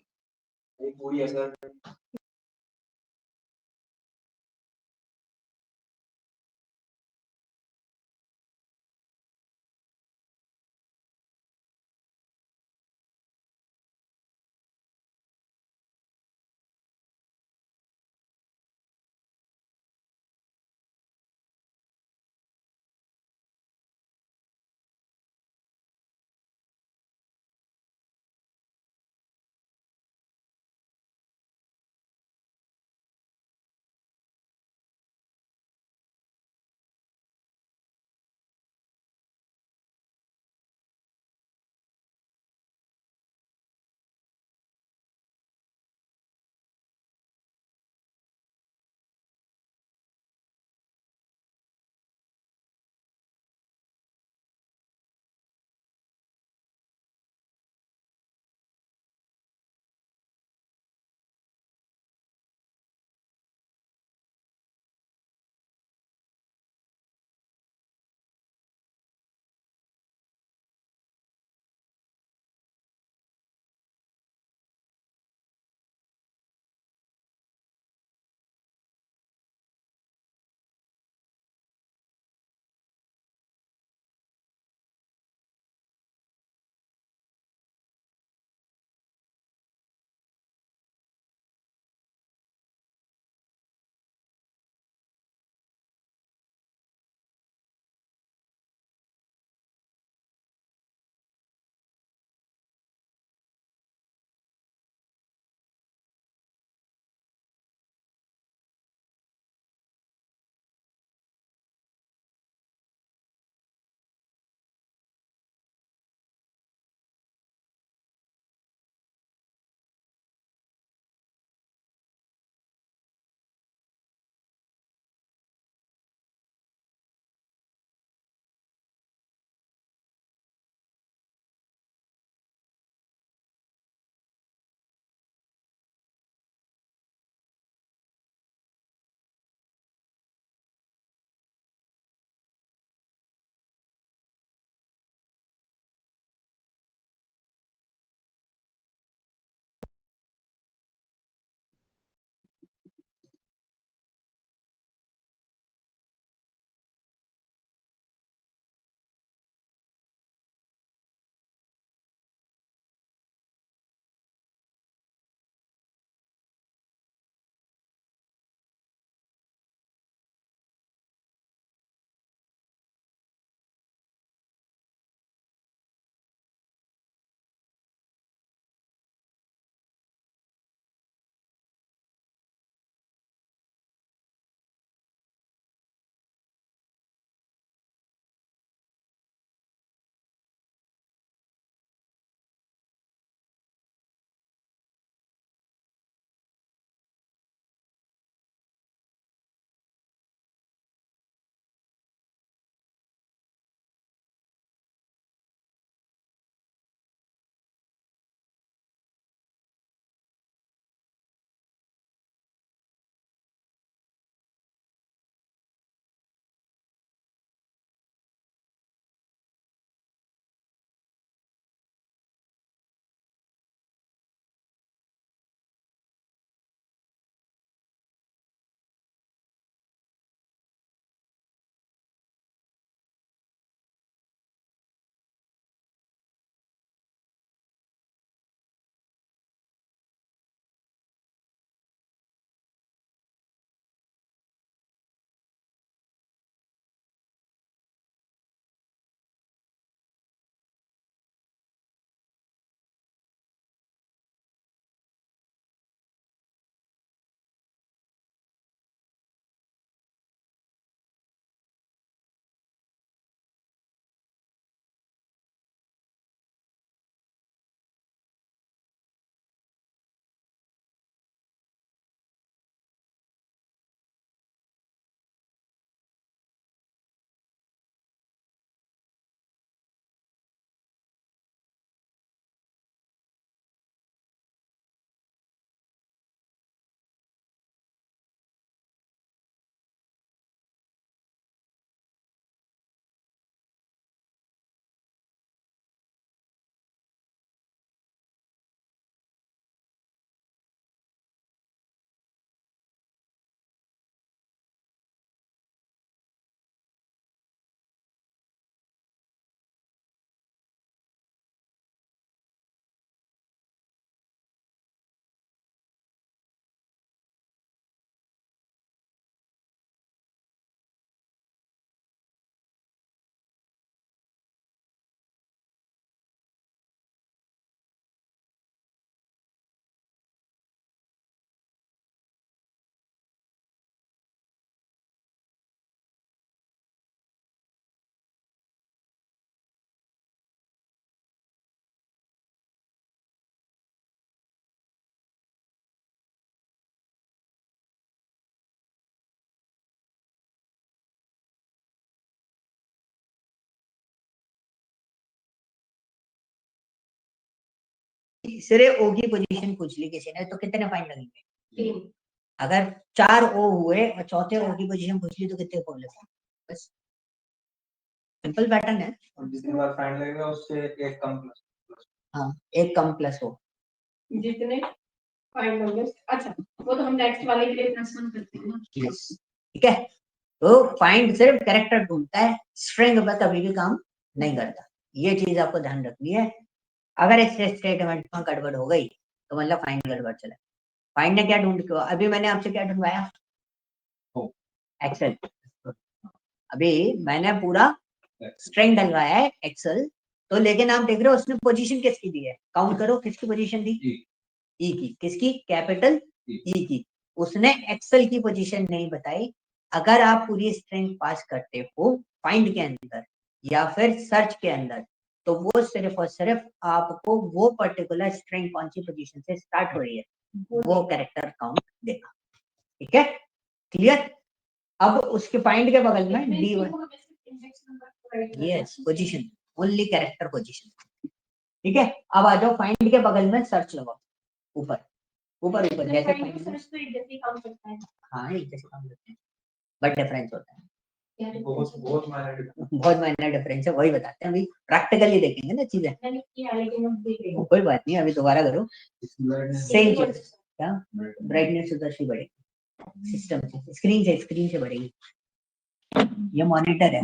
तीसरे ओ की पोजीशन पूछ ली किसी ने तो कितने फाइन लगेंगे? 3। अगर 4 ओ हुए और चौथे ओ की पोजीशन पूछ ली तो कितने फाइन लगेंगे? बस सिंपल पैटर्न है। और जितनी बार फाइन लगेगा उससे एक कम प्लस। हाँ, एक कम प्लस हो। जितने फाइन होंगे अच्छा वो तो हम नेक्स्ट वाले के लिए +1 करते हैं ना। यस, ठीक है। तो फाइंड सिर्फ कैरेक्टर ढूंढता है, स्ट्रिंग में कभी भी काम नहीं करता। ये चीज आपको ध्यान रखनी है। अगर इस स्टेटमेंट में गड़बड़ हो गई तो मतलब फाइंड गड़बड़ चला। फाइंड ने क्या ढूंढ के, अभी मैंने आपसे क्या ढूंढवाया? एक्सेल। अभी मैंने पूरा स्ट्रिंग डलवाया है एक्सेल, तो लेकिन आप देख रहे हो उसने पोजीशन किसकी दी है? काउंट करो किसकी पोजीशन दी? ई की। किसकी? कैपिटल ई की। उसने एक्सेल की पोजीशन नहीं बताई। अगर आप पूरी स्ट्रिंग पास करते हो फाइंड के अंदर या फिर सर्च के अंदर, तो वो सिर्फ और सिर्फ आपको वो पर्टिकुलर स्ट्रिंग कौन सी पोजीशन से स्टार्ट हो रही है वो कैरेक्टर काउंट देगा। ठीक है, क्लियर? अब उसके फाइंड के बगल में D1, yes, position, only character position. ठीक है, अब आ जाओ फाइंड के बगल में सर्च लगाओ, ऊपर ऊपर ऊपर जैसे find में। सर्च तो एक जैसे काम करता है। हाँ, एक जैसे काम करते हैं बट डिफरेंस होता है। बहुत माइनर डिफरेंस है, वही बताते हैं। अभी प्रैक्टिकली देखेंगे ना चीजें। मैंने किया लेकिन अब देख रही हूँ। कोई बात नहीं, अभी दोबारा करो। सेम एक चीज, क्या ब्राइटनेस उधर से बढ़ेगी, सिस्टम से, स्क्रीन से बढ़ेगी। ये मॉनिटर है।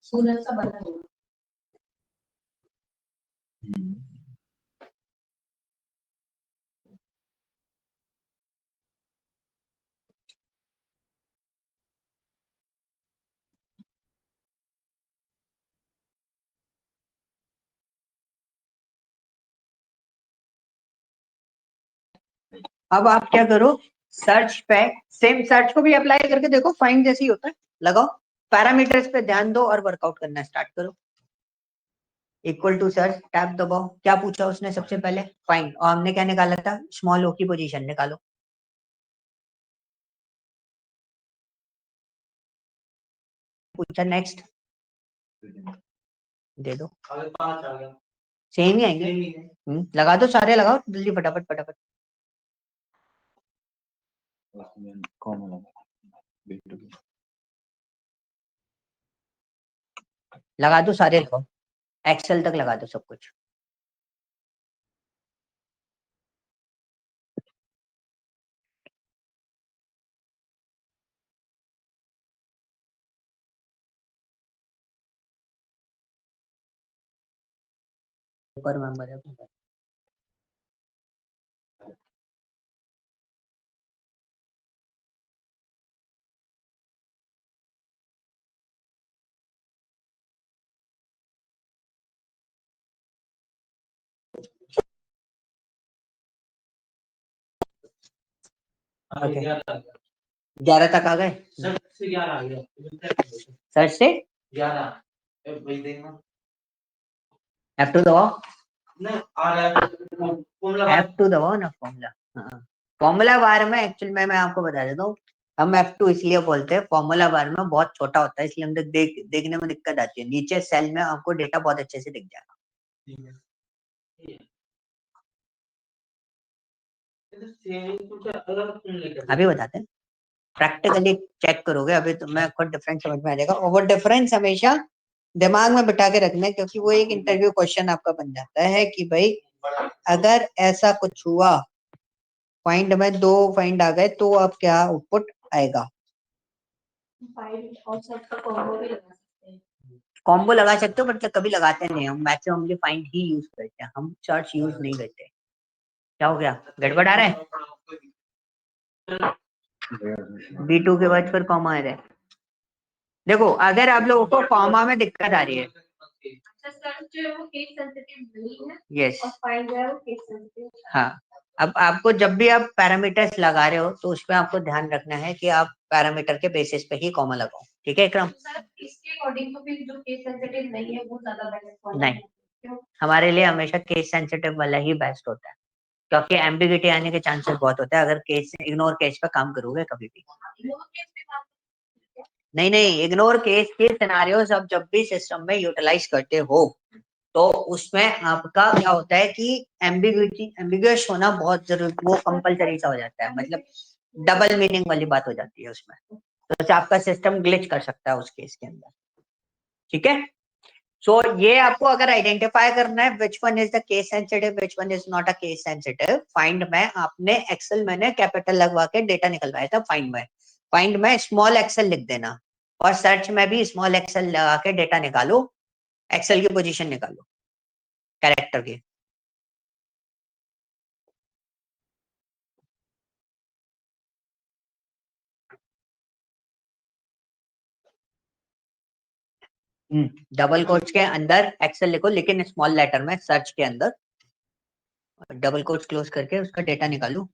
सूरज सा बना हुआ। अब आप क्या करो, सर्च पे सेम सर्च को भी अप्लाई करके देखो, फाइंड जैसे ही होता है। लगाओ पैरामीटर्स पे ध्यान दो और वर्कआउट करना स्टार्ट करो। इक्वल टू सर्च, टैब दबाओ। क्या पूछा उसने सबसे पहले? फाइंड, और हमने क्या निकाला था? स्मॉल ओ की पोजीशन निकालो। पूछा नेक्स्ट, दे दो। सेम ही आएंगे। लगा दो, सारे लगाओ जल्दी, फटाफट फटाफट। लगा दो सारे, लगाओ एक्सेल तक लगा दो सब कुछ। ऊपर मेंबर है। ओके, 11 तक आ गए। सर्च से 11 आ गया। सर्च से 11 F2 दबाओ। F2 दबाओ ना, फॉर्मूला। हाँ, फॉर्मूला बार में एक्चुअल में मैं आपको बता देता हूँ, हम F2 इसलिए बोलते हैं, फॉर्मूला बार में बहुत छोटा होता है इसलिए हम देखने में दिक्कत आती है। नीचे सेल में आपको डेटा बहुत अच्छे से दिख जाएगा। अभी बताते हैं, प्रैक्टिकली चेक करोगे अभी तो मैं खुद डिफरेंस समझ में आ जाएगा। और वो डिफरेंस हमेशा दिमाग में बिठा के रखना है, क्योंकि वो एक इंटरव्यू क्वेश्चन आपका बन जाता है कि भाई अगर ऐसा कुछ हुआ, फाइंड में 2 फाइंड आ गए तो अब क्या आउटपुट आएगा। फाइंड और सर्च का कॉम्बो भी लगा सकते हैं। कॉम्बो लगा सकते हो, बट कभी लगाते नहीं, हम मैक्सिमम फाइंड ही यूज करते हैं, हम सर्च यूज नहीं करते। क्या हो गया, गड़बड़ आ रहा है? B2 के बाद फिर कॉमा आ रहा है। देखो अगर आप लोगों को कॉमा में दिक्कत आ रही है, अच्छा सर्च जो है वो केस सेंसिटिव नहीं है। यस, और फाइंड जो है वो केस सेंसिटिव। हाँ। अब आपको जब भी आप पैरामीटर्स लगा रहे हो तो उसमें आपको ध्यान रखना है कि आप पैरामीटर के बेसिस पे ही कॉमा लगाओ। ठीक है इकराम? इसके अकॉर्डिंग तो फिर जो केस सेंसिटिव नहीं है वो ज्यादा बेस्ट वाला नहीं, हमारे लिए हमेशा केस सेंसिटिव वाला ही बेस्ट होता है, क्योंकि एम्बिग्यूटी आने के चांसेस बहुत होते हैं अगर केस इग्नोर केस पे काम करोगे कभी भी। नहीं, इग्नोर केस के सिनेरियोस आप जब भी सिस्टम में यूटिलाइज करते हो तो उसमें आपका क्या होता है कि एम्बिगुअस होना बहुत जरूरी, वो कंपलसरी सा हो जाता है, मतलब डबल मीनिंग वाली बात हो जाती है उसमें, तो आपका सिस्टम ग्लिच कर सकता है उस केस के अंदर। ठीक है, सो ये आपको अगर आइडेंटिफाई करना है which one is the case sensitive, which one is not a case sensitive, find में आपने एक्सेल मैंने कैपिटल लगवा के डेटा निकलवाया था, फाइंड में स्मॉल एक्सेल लिख देना, और सर्च में भी स्मॉल एक्सेल लगा के डेटा निकालो, एक्सेल की पोजीशन निकालो कैरेक्टर की। डबल कोट्स के अंदर एक्सेल लिखो, लेकिन स्मॉल लेटर में, सर्च के अंदर डबल कोट्स क्लोज करके उसका डेटा निकालो।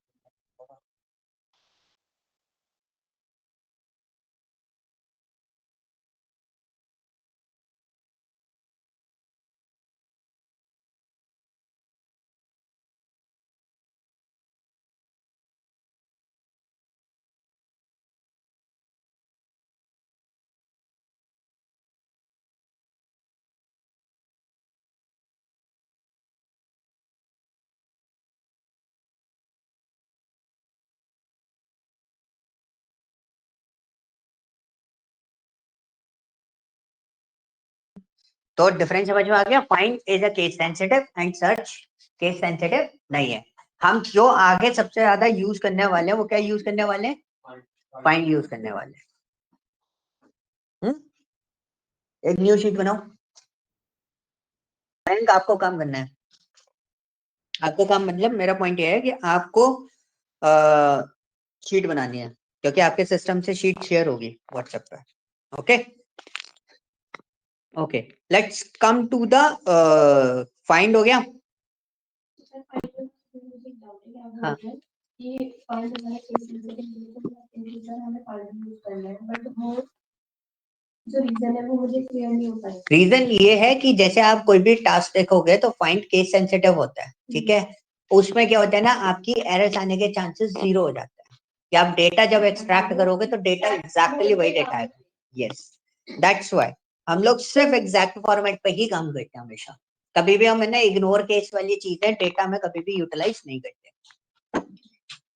तो डिफरेंस समझ में आ गया, find is a case sensitive and search case sensitive नहीं है। हम जो आगे सबसे ज्यादा यूज करने वाले हैं वो क्या यूज करने वाले हैं, फाइंड यूज करने वाले हैं। एक न्यू शीट बनाओ, बैंक आपको काम करना है, आपको काम मतलब मेरा पॉइंट ये है कि आपको शीट बनानी है, क्योंकि आपके सिस्टम से शीट शेयर होगी व्हाट्सएप पे। Okay okay, let's come to the find, हो गया। हाँ कि फाइंड हमारे केस हमें फाइंड यूज करना है, बट वो जो रीजन है वो मुझे क्लियर नहीं होता है। रीजन ये है कि जैसे आप कोई भी टास्क देखोगे तो फाइंड केस सेंसिटिव होता है, ठीक है, उसमें क्या होता है ना, आपकी एरर्स आने के चांसेस जीरो हो जाते हैं, कि आप डेटा जब एक्सट्रैक्ट करोगे तो डेटा एग्जैक्टली वही डेटा आएगा। यस, दैट्स व्हाई हम लोग सिर्फ एग्जैक्ट फॉर्मेट पे ही काम करते हैं हमेशा, कभी भी हम इग्नोर केस वाली चीजें डेटा में कभी भी यूटिलाइज नहीं करते,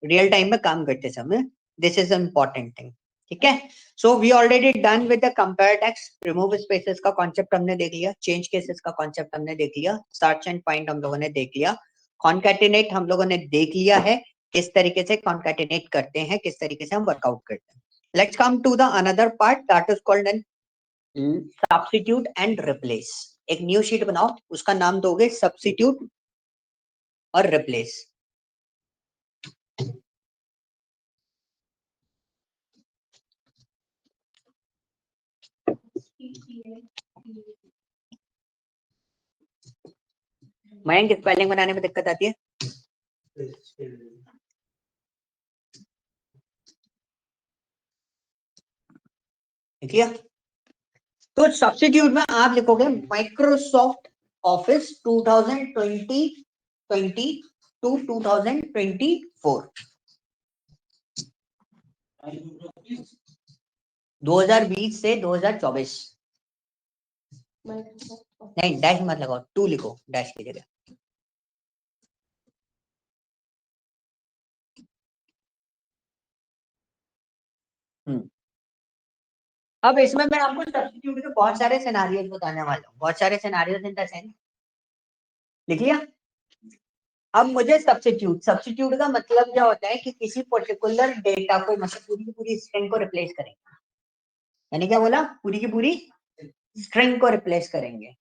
रियल टाइम में काम करते समय, दिस इज इम्पोर्टेंट थिंग। ठीक है, so we already done with the compare text, remove spaces का कॉन्सेप्ट हमने देख लिया, चेंज केसेस का कॉन्सेप्ट हमने देख लिया, सर्च एंड फाइंड हम लोगों ने देख लिया, कॉन्कैटिनेट हम लोगों ने देख लिया है, किस तरीके से कॉन्कैटिनेट करते हैं, किस तरीके से हम वर्कआउट करते हैं। Let's come to the another part that is called an substitute and replace. एक न्यू शीट बनाओ, उसका नाम दोगे सब्स्टिट्यूट और रिप्लेस। मयंक, स्पेलिंग बनाने में दिक्कत आती है? ठीक है, तो सब्स्टिट्यूट में आप लिखोगे माइक्रोसॉफ्ट ऑफिस 2020 टू 2024, 2020 से 2024। नहीं, डैश मत लगाओ, 2 लिखो डैश की जगह। अब इसमें मैं आपको सब्स्टिट्यूट के बहुत सारे सिनेरियोस बताने वाला हूँ, बहुत सारे सिनेरियोस इन द सेंस, लिख लिया। अब मुझे सब्स्टिट्यूट का मतलब क्या होता है कि किसी पर्टिकुलर डेटा को, मतलब पूरी की पूरी स्ट्रिंग को रिप्लेस करेंगे, यानी क्या बोला, पूरी की पूरी स्ट्रिंग को रिप्लेस करेंगे।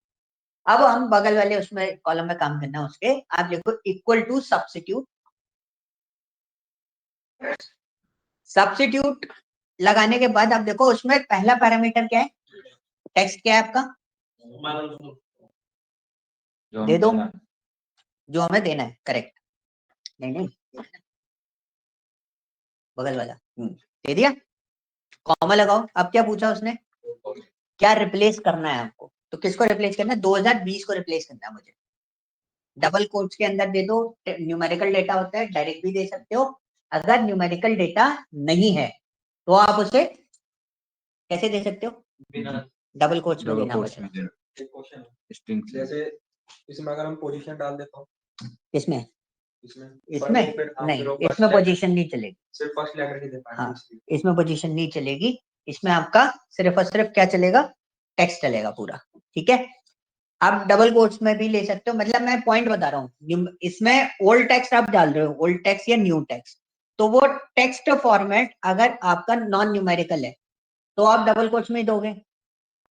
अब हम बगल वाले उसमें कॉलम में काम करना है, उसके आप लिखो इक्वल टू सब्स्टिट्यूट। सब्स्टिट्यूट लगाने के बाद आप देखो उसमें पहला पैरामीटर क्या है, टेक्स्ट क्या है आपका, दे दो जो हमें देना है, करेक्ट। नहीं, बगल वाला दे दिया, कॉमा लगाओ। अब क्या पूछा उसने, क्या रिप्लेस करना है आपको, तो किसको रिप्लेस करना है, 2020 को रिप्लेस करना है मुझे। डबल कोट्स के अंदर दे दो, न्यूमेरिकल डेटा होता है, डायरेक्ट भी दे सकते हो, अगर न्यूमेरिकल डेटा नहीं है तो आप उसे कैसे दे सकते हो, डबल कोट्स में देना पड़ेगा। जैसे इसमें अगर हम पोजीशन डाल देता हूँ इसमें इसमें इसमें फिर हाँ, नहीं, फिर वो इसमें first पोजीशन नहीं चलेगी। सिर्फ फर्स्ट लेटर की दे पाएंगे हाँ, इसलिए। इसमें पोजीशन नहीं चलेगी। इसमें आपका सिर्फ और सिर्फ क्या चलेगा, टेक्स्ट चलेगा पूरा। ठीक है, आप डबल कोट्स में भी ले सकते हो, मतलब मैं पॉइंट बता रहा हूँ। इसमें ओल्ड टेक्स्ट आप डाल रहे हो, ओल्ड टेक्स्ट या न्यू टेक्स्ट, तो वो टेक्स्ट फॉर्मेट अगर आपका नॉन न्यूमेरिकल है तो आप डबल कोट्स में ही दोगे।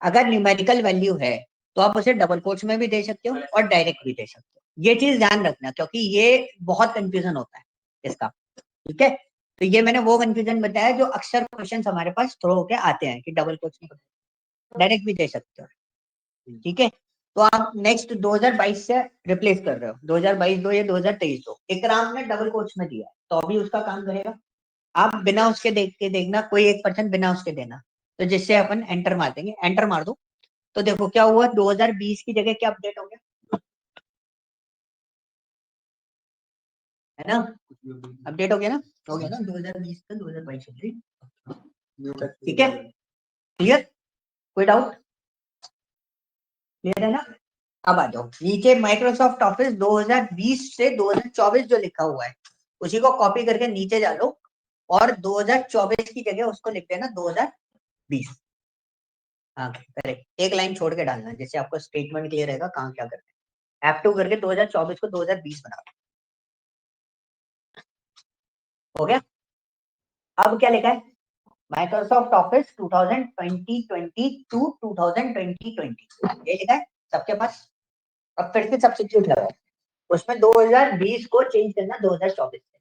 अगर न्यूमेरिकल वैल्यू है तो आप उसे डबल कोट्स में भी दे सकते हो और डायरेक्ट भी दे सकते हो। ये चीज ध्यान रखना, क्योंकि ये बहुत कंफ्यूजन होता है इसका। ठीक है, तो ये मैंने वो कंफ्यूजन बताया जो अक्सर क्वेश्चन हमारे पास थ्रो होके आते हैं कि डबल कोट्स में डायरेक्ट भी दे सकते हो। ठीक है, तो आप नेक्स्ट 2022 से रिप्लेस कर रहे हो, 2022 दो या 2023 दो। इकराम ने डबल कोट्स में दिया है तो अभी उसका काम करेगा। आप बिना उसके देख के देखना, कोई एक पर्सन बिना उसके देना, तो जिससे अपन एंटर मार देंगे। एंटर मार दो तो देखो क्या हुआ, 2020 की जगह क्या अपडेट हो गया, है ना, अपडेट हो गया ना, हो गया ना, 2020 का 2022 हो गई। ठीक है, क्लियर, कोई डाउट, क्लियर है ना। अब आ जाओ नीचे, माइक्रोसॉफ्ट ऑफिस 2020 से 2024 जो लिखा हुआ है उसी को कॉपी करके नीचे डालो और 2024 की जगह उसको लिख देना 2020। हाँ करेक्ट, एक लाइन छोड़ के डालना जिससे आपको स्टेटमेंट क्लियर रहेगा कहाँ क्या करना है। F2 करके 2024 को 2020 बना दो। हो गया, अब क्या लिखा है, माइक्रोसॉफ्ट ऑफिस 2020 टू 2020 ये लिखा है सबके पास। अब फिर से सब्स्टिट्यूट लगाओ, उसमें 2020 को चेंज करना 2024 से।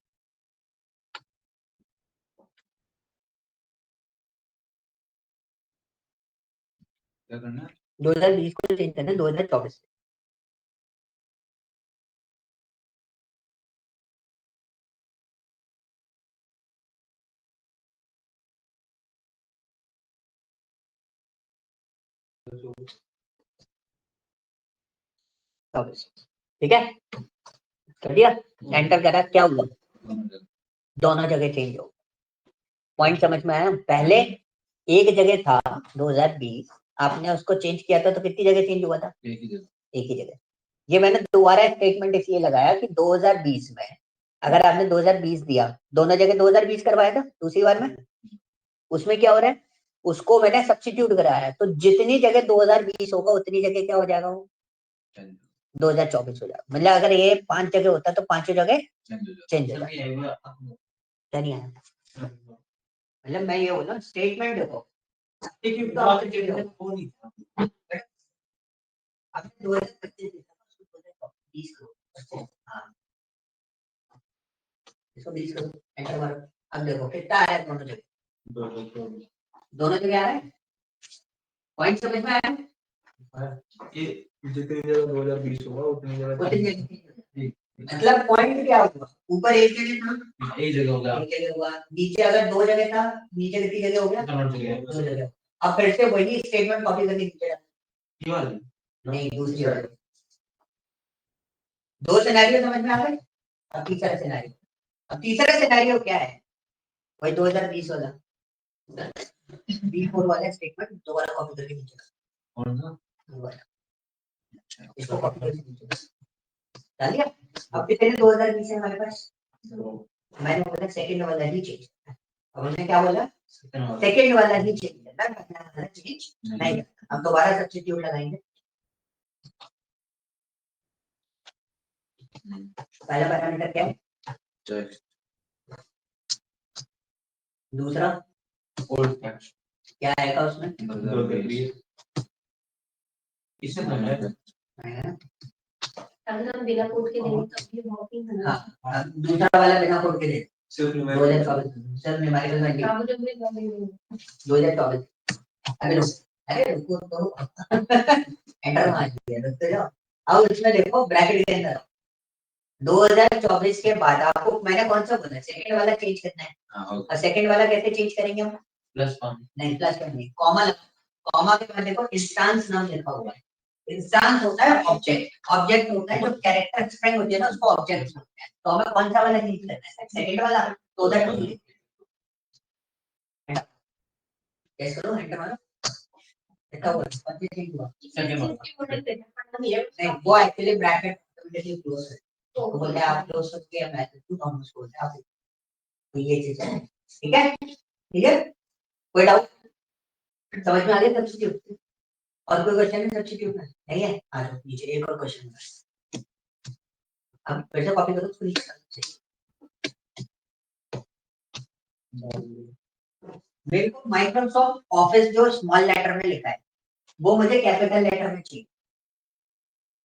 क्या करना है, 2020 को चेंज करना 2024 से। ठीक है, कर दिया, एंटर करा, क्या हुआ, दोनों जगह चेंज हो। पॉइंट समझ में आया, पहले एक जगह था 2020, आपने उसको चेंज किया था तो कितनी जगह चेंज हुआ था, एक ही जगह। ये मैंने दोबारा स्टेटमेंट इसलिए लगाया कि 2020 में अगर आपने 2020 दिया, दोनों जगह 2020 करवाया था दूसरी बार में, उसमें क्या हो रहा है, उसको मैंने सब्स्टिट्यूट कराया, तो जितनी जगह 2020 होगा उतनी जगह क्या हो जाएगा, वो 2024 हो जाएगा। मतलब अगर ये 5 जगह होता तो 5 जगह चेंज हो जाएगा। नहीं आया, मतलब मैं ये बोला स्टेटमेंट देखो, सब्स्टिट्यूट तो आपसे चेंज होगा। अब 2025 को हाँ, इसको 20 को एंटर मारो। अब देखो कितना आया दोनों जगह, दोनों जगह आ रहा है। पॉइंट समझ में आया, ये जितनी जगह 2020 होगा उतनी जगह मतलब पॉइंट क्या होगा, ऊपर एक जगह था, एक जगह होगा, एक जगह हुआ, नीचे अगर 2 जगह था, नीचे कितनी जगह हो गया, 2 जगह। अब फिर से वही स्टेटमेंट कॉपी करके नीचे डाल, नहीं दूसरी वाली। 2 सिनेरियो समझ में आ गए। अब तीसरा सिनेरियो, अब तीसरा सिनेरियो क्या है, वही 2020 वाला B4 वाला स्टेटमेंट दोबारा कॉपी करके नीचे डाल। कौन सा दोबारा इसको कॉपी करके नीचे डाल दिया। अब कितने 2020 है हमारे पास, मैंने बोला सेकंड वाला ही चेंज, अब हमने क्या बोला, सेकंड वाला ही चेंज करना, पहला वाला चेंज नहीं करना। अब दोबारा सब्स्टिट्यूट लगाएंगे, पहला पैरामीटर क्या है, दूसरा ओल्ड टेक्स्ट क्या आएगा उसमें, इससे पहले आएगा। अगर हम बिना कोड के देंगे तो ये बहुत ही है। हाँ, अब दूसरा वाला बिना कोड के दे, सिर्फ 2024 सर न्यूमेरिकल वैल्यू अब जब मैं कर रही हूँ 2024। अरे रुको तो एंटर मार दिया, रुकते जाओ। अब इसमें देखो ब्रैकेट के अंदर 2024 के बाद आपको मैंने कौन सा बोला, सेकंड वाला चेंज करना है। और सेकंड वाला कैसे चेंज करेंगे हम, प्लस नहीं प्लस नहीं, कॉमा, कॉमा के बाद देखो इंस्टांस नाम लिखा हुआ है। इंस्टांस होता है ऑब्जेक्ट, ऑब्जेक्ट होता है जो कैरेक्टर स्ट्रिंग होती है ना उसको ऑब्जेक्ट बोलते हैं। तो हमें कौन सा वाला चेंज करना है, सेकंड वाला, तो दैट कैसे करो, एंटर मारो, लिखा हुआ है कौन सा चेंज हुआ, किसी चीज की मदद से नहीं, वो एक्चुअली ब्रैकेट ऑटोमेटिकली क्लोज है, तो बोलते हैं आप क्लोज करके या मैं तो हम उसको बोलते हैं आप, तो ये चीज है, ठीक है, ठीक है, कोई डाउट समझ में आ गया सब्स्टिट्यूट? और कोई क्वेश्चन है सब्स्टिट्यूट में? नहीं है, आ जाओ नीचे एक और क्वेश्चन है, अब फिर से कॉपी करो उसको नीचे। मेरे को माइक्रोसॉफ्ट ऑफिस जो स्मॉल लेटर में लिखा है वो मुझे कैपिटल लेटर में चाहिए।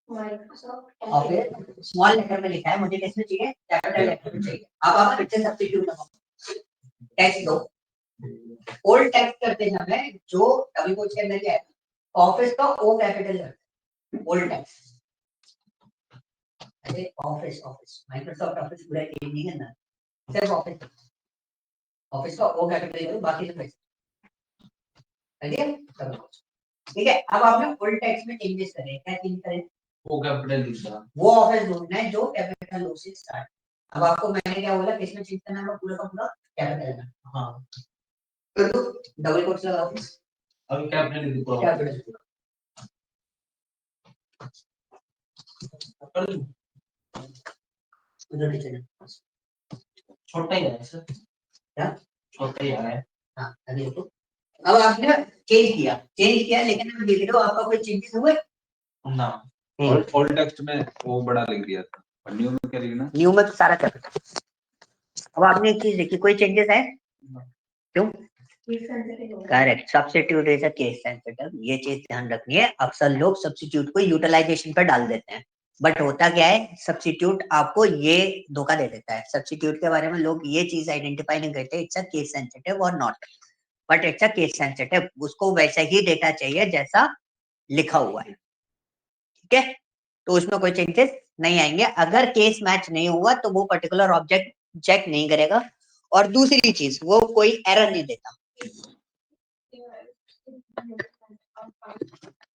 माइक्रोसॉफ्ट ऑफिस स्मॉल लेटर में लिखा है, मुझे किसमें चाहिए? कैपिटल लेटर में चाहिए। अब आप फिर से सब्स्टिट्यूट लगाओ, टेक्स्ट दो, ओल्ड टेक्स्ट करते समय जो डबल कोट्स के अंदर क्या है, ऑफिस का ओ कैपिटल है, ओल्ड टेक्स्ट। अरे ऑफिस ऑफिस माइक्रोसॉफ्ट ऑफिस पूरा चेंज नहीं करना, सिर्फ ऑफिस, ऑफिस का ओ कैपिटल करो, बाकी सब ठीक है। अब आपने ओल्ड टेक्स्ट में चेंजेस करे, क्या चेंज करें? वो कैपिटल लिखा, वो ऑफिस ढूंढना है जो कैपिटल ओ से स्टार्ट। अब आपको मैंने क्या बोला, किसमें चेंज करना है? पूरा का पूरा कैपिटल में। हाँ कर दो, डबल कोट्स लगाओ, अब कैपिटल लिख दो, कैपिटल कर दूं, उधर नीचे ना। छोटा ही है सर, क्या छोटा ही आ रहा है। हाँ अभी देखो, अब आपने चेंज किया लेकिन अब देख रहे हो आपका कोई चेंजेस हुए ना, और ओल्ड टेक्स्ट में वो बड़ा लिख दिया था, और न्यू में क्या लिखना? न्यू में तो सारा कैपिटल। अब आपने एक चीज देखी, कोई चेंजेस है? क्यों? Correct, substitute is a case sensitive, ये चीज ध्यान रखनी है। अक्सर लोग सब्स्टिट्यूट को यूटिलाइजेशन पर डाल देते हैं, बट होता क्या है, सब्स्टिट्यूट आपको ये धोखा दे देता है। सब्स्टिट्यूट के बारे में लोग ये चीज आइडेंटिफाई नहीं करते, इट्स अ केस सेंसिटिव और not, but it's a case sensitive, उसको वैसा ही डेटा चाहिए जैसा लिखा हुआ है, ठीक है। तो उसमें कोई चेंजेस नहीं आएंगे। अगर केस मैच नहीं हुआ तो वो पर्टिकुलर ऑब्जेक्ट चेक नहीं करेगा, और दूसरी चीज वो कोई एरर नहीं देता।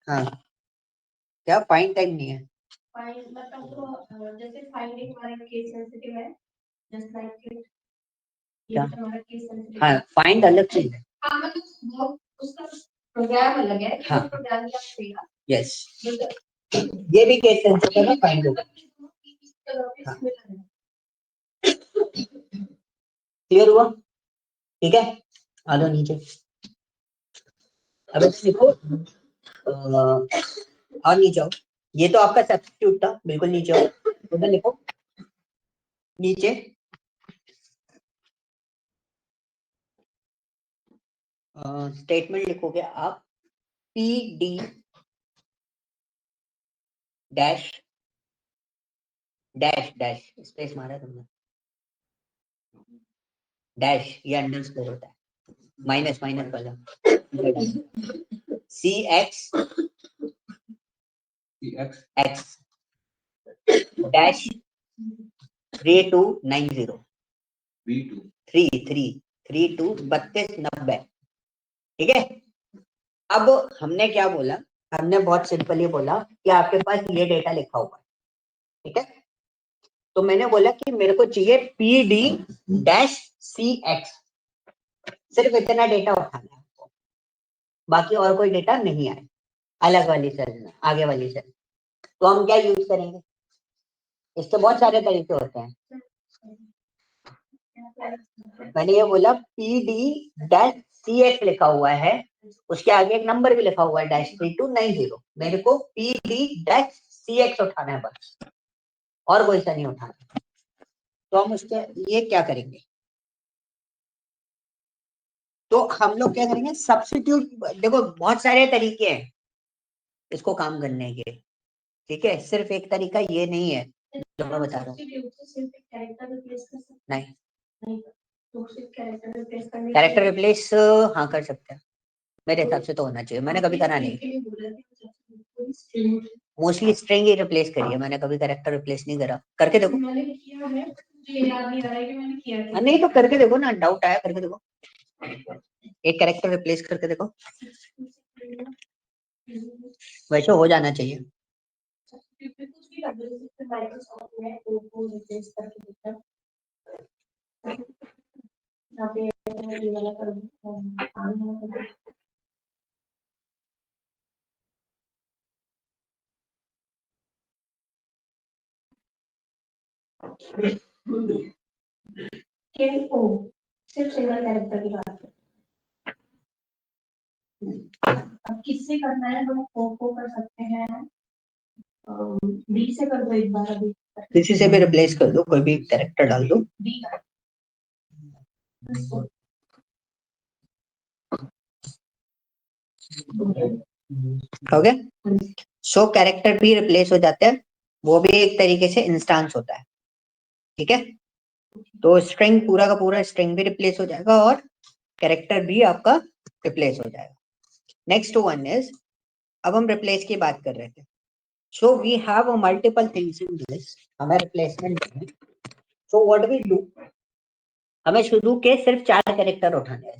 हाँ क्या फाइंड टाइम नहीं है? फाइंड मतलब जैसे फाइंडिंग हमारा केस सेंसिटिव है, जस्ट लाइक ये क्या? हमारा केस सेंसिटिव हाँ है। फाइंड अलग चीज है। हाँ मतलब वो उसका प्रोग्राम अलग है, हाँ वो प्रोग्राम क्या करेगा, यस, ये भी केस सेंसिटिव है, फाइंड होगा। हाँ क्लियर हुआ? ठीक है, आ जाओ नीचे। अब देखो और नीचे आओ, ये तो आपका सब्स्टिट्यूट था, बिल्कुल नीचे आओ, उधर लिखो नीचे, स्टेटमेंट लिखोगे आप, P D dash dash dash, space मारा तुमने, डैश ये अंडरस्कोर होता है, माइनस माइनस वाला, C X X X dash 3290 B2 3290, ठीक है। अब हमने क्या बोला, हमने बहुत सिंपली बोला कि आपके पास ये डेटा लिखा हुआ है, ठीक है। तो मैंने बोला कि मेरे को चाहिए P D dash C x, सिर्फ इतना डेटा उठाना है आपको, बाकी और कोई डेटा नहीं आए अलग वाली सेल में, आगे वाली सेल। तो हम क्या यूज करेंगे, इसके बहुत सारे तरीके होते हैं। मैंने ये बोला P D dash C x लिखा हुआ है, उसके आगे एक नंबर भी लिखा हुआ है डैश 3290, मेरे को P D dash C x उठाना है बस, और कोई सा नहीं उठाना। तो हम उसके लिए क्या करेंगे, तो हम लोग क्या करेंगे, सब्स्टिट्यूट, देखो बहुत सारे तरीके हैं इसको काम करने के, ठीक है, सिर्फ एक तरीका ये नहीं है जो मैं बता रहा हूँ। नहीं, कैरेक्टर रिप्लेस हाँ कर सकते हैं, मेरे हिसाब से तो होना चाहिए, मैंने कभी करा नहीं, मोस्टली स्ट्रिंग ही रिप्लेस करी है मैंने, कभी कैरेक्टर रिप्लेस नहीं करा, करके देखो। मैंने किया है, मुझे याद नहीं आ रहा है कि मैंने किया था। नहीं तो करके देखो ना, डाउट आया करके देखो, एक कैरेक्टर रिप्लेस करके देखो, वैसे हो जाना चाहिए। कुछ भी कर दो, जैसे माइक्रोसॉफ्ट में वो रिप्लेस करके देखा, यहाँ पे ये वाला कर दूँ, के ओ सिर्फ सिंगल कैरेक्टर की बात है। अब किससे करना है, हम को कर सकते हैं, डी से कर दो एक बार अभी। किसी से भी रिप्लेस कर दो, कोई भी कैरेक्टर डाल दो। डी का ओके, सो कैरेक्टर भी रिप्लेस हो जाते हैं, वो भी एक तरीके से इंस्टांस होता है, ठीक है। तो स्ट्रिंग पूरा का पूरा स्ट्रिंग भी रिप्लेस हो जाएगा और कैरेक्टर भी आपका रिप्लेस हो जाएगा। नेक्स्ट वन इज, अब हम रिप्लेस की बात कर रहे थे। So we have multiple things in this, हमें रिप्लेसमेंट है। सो व्हाट वी डू, हमें शुरू के सिर्फ 4 कैरेक्टर उठाने हैं।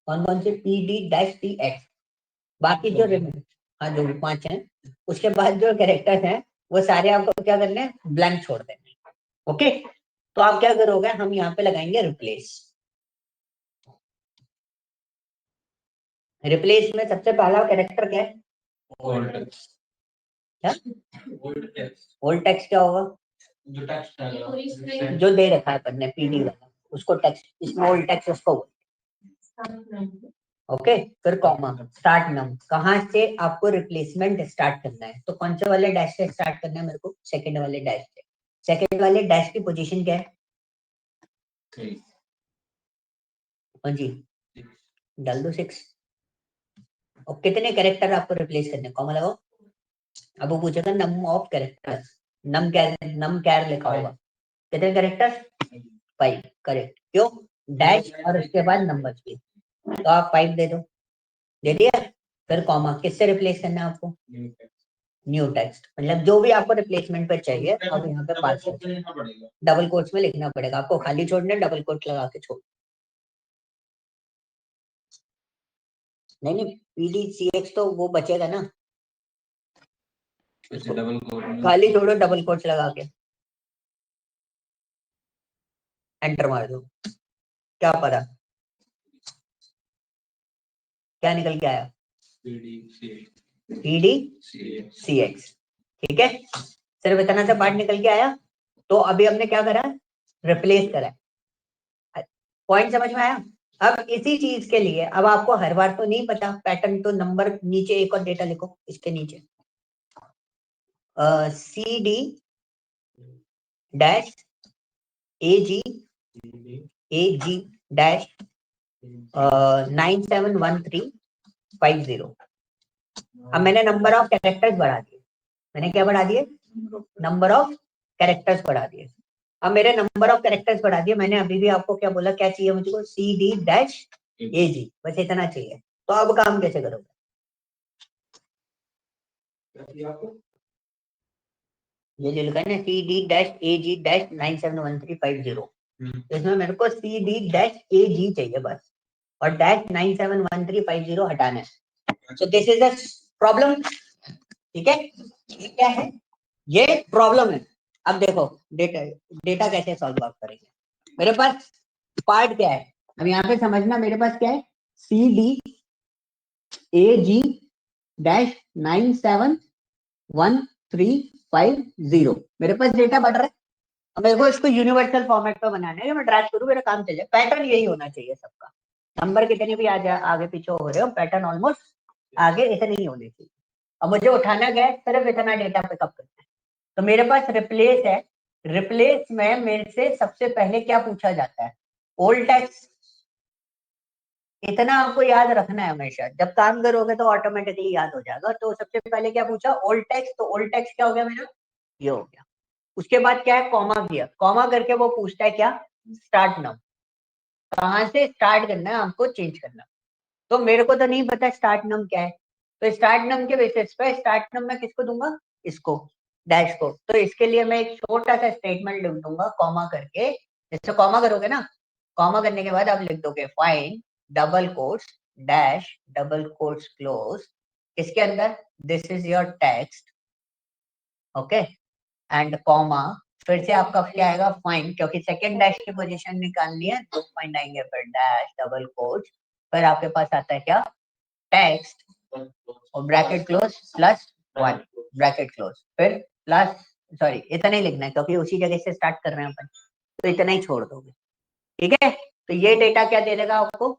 कौन कौन से? P D dash T x, बाकी जो हाँ जो 5 हैं, उसके बाद जो कैरेक्टर्स हैं वो सारे आपको क्या करने हैं? ब्लैंक छोड़ देने। ओके, तो आप क्या करोगे, हम यहाँ पे लगाएंगे रिप्लेस। रिप्लेस में सबसे पहला कैरेक्टर क्या है? Old text. क्या? Old text. ओल्ड टेक्स्ट क्या होगा? जो टेक्स्ट है जो दे रखा है अपन ने पीडी वाला, उसको टेक्स्ट, इसमें ओल्ड टेक्स्ट उसको। ओके, फिर कॉमा, स्टार्ट नम, कहाँ से आपको रिप्लेसमेंट स्टार्ट करना है? तो कौन से वाले डैश से स्टार्ट करना है मेरे को? सेकंड वाले डैश से। सेकंड वाले डैश की पोजीशन क्या है? 3। हाँ जी, डाल दो 6। और कितने कैरेक्टर आपको रिप्लेस करने? कॉमा लगाओ। अब वो पूछेगा नम ऑफ कैरेक्टर्स, नम कैर लिखा होगा, कितने कैरेक्टर? 5, करेक्ट। क्यों? डैश और उसके बाद नंबर की, तो आप 5 दे दो, दे दिया। फिर कॉमा, किससे रिप्लेस करना है आपको? न्यू टेक्स्ट, मतलब जो भी आपको रिप्लेसमेंट पर चाहिए अब यहाँ पे पास डबल कोट्स में लिखना पड़ेगा आपको, खाली छोड़ना, डबल कोट लगा के छोड़। नहीं नहीं, पीडीसीएक्स तो वो बचेगा ना, डबल कोट खाली छोड़ो, डबल कोट्स लगा के एंटर मार दो। क्या पता क्या निकल के आया? पीडीसीएक्स, ठीक है, सिर्फ इतना सा पार्ट निकल के आया। तो अभी हमने क्या करा? रिप्लेस करा। पॉइंट समझ में आया? अब इसी चीज के लिए, अब आपको हर बार तो नहीं पता पैटर्न, तो नंबर नीचे एक और डेटा लिखो इसके नीचे, सी डी डैश ए जी डैश 971350। अब मैंने नंबर ऑफ कैरेक्टर्स बढ़ा दिए, मैंने क्या बढ़ा दिए? नंबर ऑफ कैरेक्टर्स बढ़ा दिए। अब मेरे नंबर ऑफ कैरेक्टर्स बढ़ा दिए मैंने, अभी भी आपको क्या बोला, क्या चाहिए मुझको? सी डी डैश ए जी, बस इतना चाहिए। तो अब काम कैसे करोगे? ये जो लिखा है ना, सी डी डैश ए जी डैश 971350, इसमें मेरे को सी डी डैश ए जी चाहिए बस, और डैश 971350 हटाना है। So this is a problem, ठीक है, ये क्या है? ये प्रॉब्लम है। अब देखो डेटा डेटा कैसे सॉल्व आउट करेंगे। मेरे पास पार्ट क्या है, अब यहाँ पे समझना, मेरे पास क्या है? C D A ji dash 971350, मेरे पास डेटा बढ़ रहा है। अब मेरे को इसको यूनिवर्सल फॉर्मेट पे बनाना है, मैं ड्रैग करूं मेरा काम चले। पैटर्न यही होना चाहिए सबका, नंबर कितने भी आगे पीछे हो रहे हो, पैटर्न ऑलमोस्ट आगे इतने ही होने चाहिए। अब मुझे उठाना क्या है? सिर्फ इतना डेटा पिकअप करना है। तो मेरे पास रिप्लेस है, रिप्लेस में मेरे से सबसे पहले क्या पूछा जाता है? Old text. इतना आपको याद रखना है हमेशा, जब काम करोगे तो ऑटोमेटिकली याद हो जाएगा। तो सबसे पहले क्या पूछा? Old text. तो ओल्ड टेक्स्ट क्या हो गया मेरा? ये हो गया। उसके बाद क्या है? कॉमा दिया, कॉमा करके वो पूछता है क्या? स्टार्ट नाउ, कहाँ से स्टार्ट करना है आपको चेंज करना। तो मेरे को तो नहीं पता स्टार्ट नम क्या है, तो स्टार्ट नम के बेसिस पे स्टार्ट नम मैं किसको दूंगा? इसको, डैश को। तो इसके लिए मैं एक छोटा सा स्टेटमेंट लिख दूंगा कॉमा करके। जैसे कॉमा करोगे ना, कॉमा करने के बाद आप लिख दोगे find double quotes dash double quotes close, इसके अंदर this is your text, okay, and comma, फिर से आपका क्या आएगा? फाइंड, क्योंकि सेकंड डैश की पोजीशन निकालनी है तो फाइंड आएंगे, फिर डैश डबल कोट्स, फिर आपके पास आता है क्या? टेक्स्ट और bracket close plus 1, bracket close, फिर प्लस सॉरी इतना ही लिखना है क्योंकि उसी जगह से स्टार्ट कर रहे हैं अपन, तो इतना ही छोड़ दोगे, ठीक है। तो ये डेटा क्या दे देगा आपको,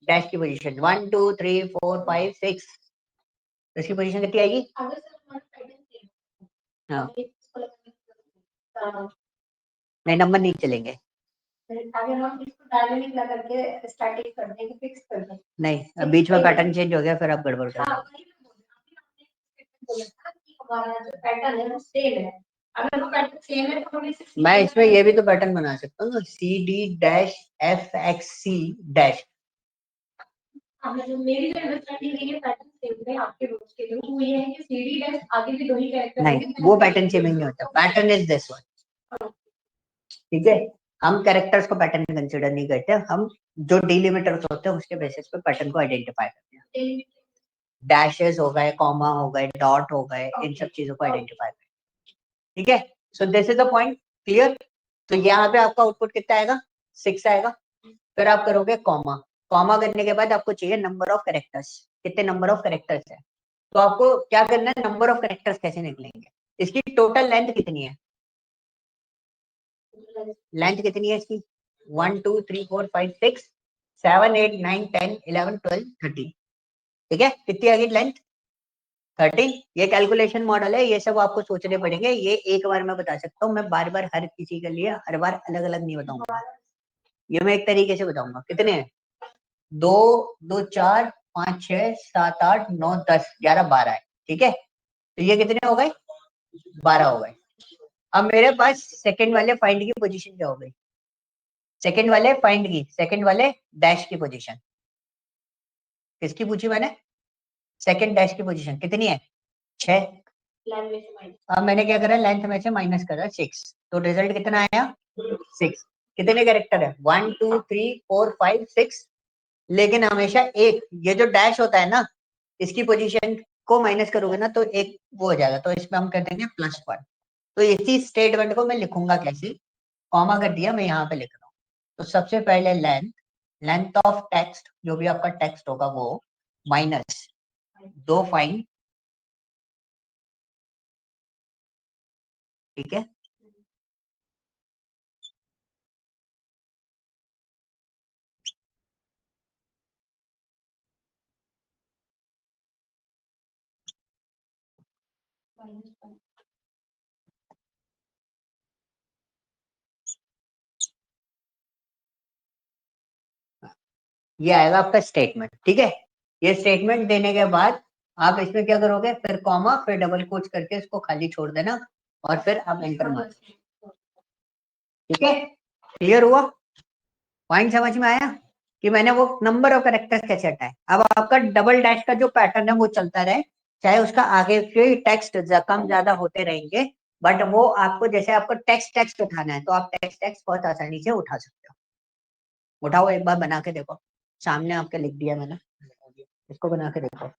डैश की पोजीशन 1 2 3 4 5 6, इसकी पोजीशन कितनी आएगी, अगर सर हमारा पैटर्न सेम हाँ इसको लगाना नहीं नंबर नहीं चलेंगे, अगर हम इसको डायनेमिक लगा करके स्टैटिक कर दें कि फिक्स कर दें, नहीं अब बीच में पैटर्न चेंज हो गया फिर आप गड़बड़ कर हाँ रहे हो। वही मैं बोल रही हूँ। आपने बोला था कि हमारा जो पैटर्न है वो सेम है, अगर वो पैटर्न सेम है तो हम इसे मैं इसमें ये भी तो पैटर्न बना सकता हूँ ना, C D dash F X C dash, हमें जो मेरी जो अंडरस्टैंडिंग है ये पैटर्न सेम है आपके रूल्स के लिए, वो ये है कि सीडी डैश आगे भी दो ही कैरेक्टर नहीं वो पैटर्न चेंज नहीं होता, पैटर्न इज दिस वन, ठीक है। हम कैरेक्टर्स को पैटर्न में कंसीडर नहीं करते, हम जो डिलिमिटर्स होते हैं उसके बेसिस पे पैटर्न को आइडेंटिफाई करते हैं, डैशेस हो गए, कॉमा हो गए, डॉट हो गए, इन सब चीजों को आइडेंटिफाई करते हैं, ठीक है। So this is the point, clear. तो यहाँ पे आपका आउटपुट कितना आएगा, 6 आएगा, फिर आप करोगे कॉमा, कॉमा करने के बाद आपको चाहिए नंबर ऑफ कैरेक्टर्स, कितने नंबर ऑफ कैरेक्टर्स है, तो आपको क्या करना है, नंबर ऑफ कैरेक्टर्स कैसे निकलेंगे, इसकी टोटल लेंथ कितनी है, लेंथ कितनी है इसकी 1 2 3 4 5 6 7 8 9 10 11 12 13, ठीक है, कितनी आ गई लेंथ 13। ये कैलकुलेशन मॉडल है, ये सब आपको सोचने पड़ेंगे, ये एक बार मैं बता सकता हूँ, मैं बार बार हर किसी के लिए हर बार अलग अलग नहीं बताऊंगा, ये मैं एक तरीके से बताऊंगा। कितने हैं, 2 2 4 5 6 7 8 9 10 11 12 है, ठीक है, तो ये कितने हो गए, 12 हो गए। अब मेरे पास सेकंड वाले फाइंड की पोजीशन क्या हो गई, सेकंड वाले फाइंड की, सेकंड वाले डैश की पोजीशन किसकी पूछी मैंने, सेकंड डैश की पोजीशन कितनी है 6, अब मैंने क्या करा, लेंथ में से माइनस करा 6, तो रिजल्ट कितना आया 6, कितने कैरेक्टर है 1 2 3 4 5 6, लेकिन हमेशा एक ये जो डैश होता है ना, इसकी पोजीशन को माइनस करोगे ना तो एक वो हो जाएगा, तो इसमें हम कर देंगे +1। तो इसी स्टेटमेंट को मैं लिखूंगा कैसे, कॉमा कर दिया, मैं यहाँ पे लिख रहा हूँ। तो सबसे पहले लेंथ, लेंथ ऑफ टेक्स्ट, जो भी आपका टेक्स्ट होगा वो माइनस 2 फाइन, ठीक है, ये आएगा आपका स्टेटमेंट, ठीक है। ये स्टेटमेंट देने के बाद आप इसमें क्या करोगे, फिर कॉमा, फिर डबल कोट्स करके इसको खाली छोड़ देना और फिर आप एंटर मार, ठीक है। क्लियर हुआ, पॉइंट समझ में आया कि मैंने वो नंबर ऑफ कैरेक्टर्स कैसे हटाए। अब आपका डबल डैश का जो पैटर्न है वो चलता रहे, चाहे उसका आगे के टेक्स्ट कम ज्यादा होते रहेंगे, बट वो आपको जैसे आपको टेक्स्ट टेक्स्ट उठाना है तो आप टेक्स्ट टेक्स्ट बहुत आसानी से उठा सकते हो। उठाओ एक बार बना के देखो, सामने आपके लिख दिया मैंने, इसको बना के देखो।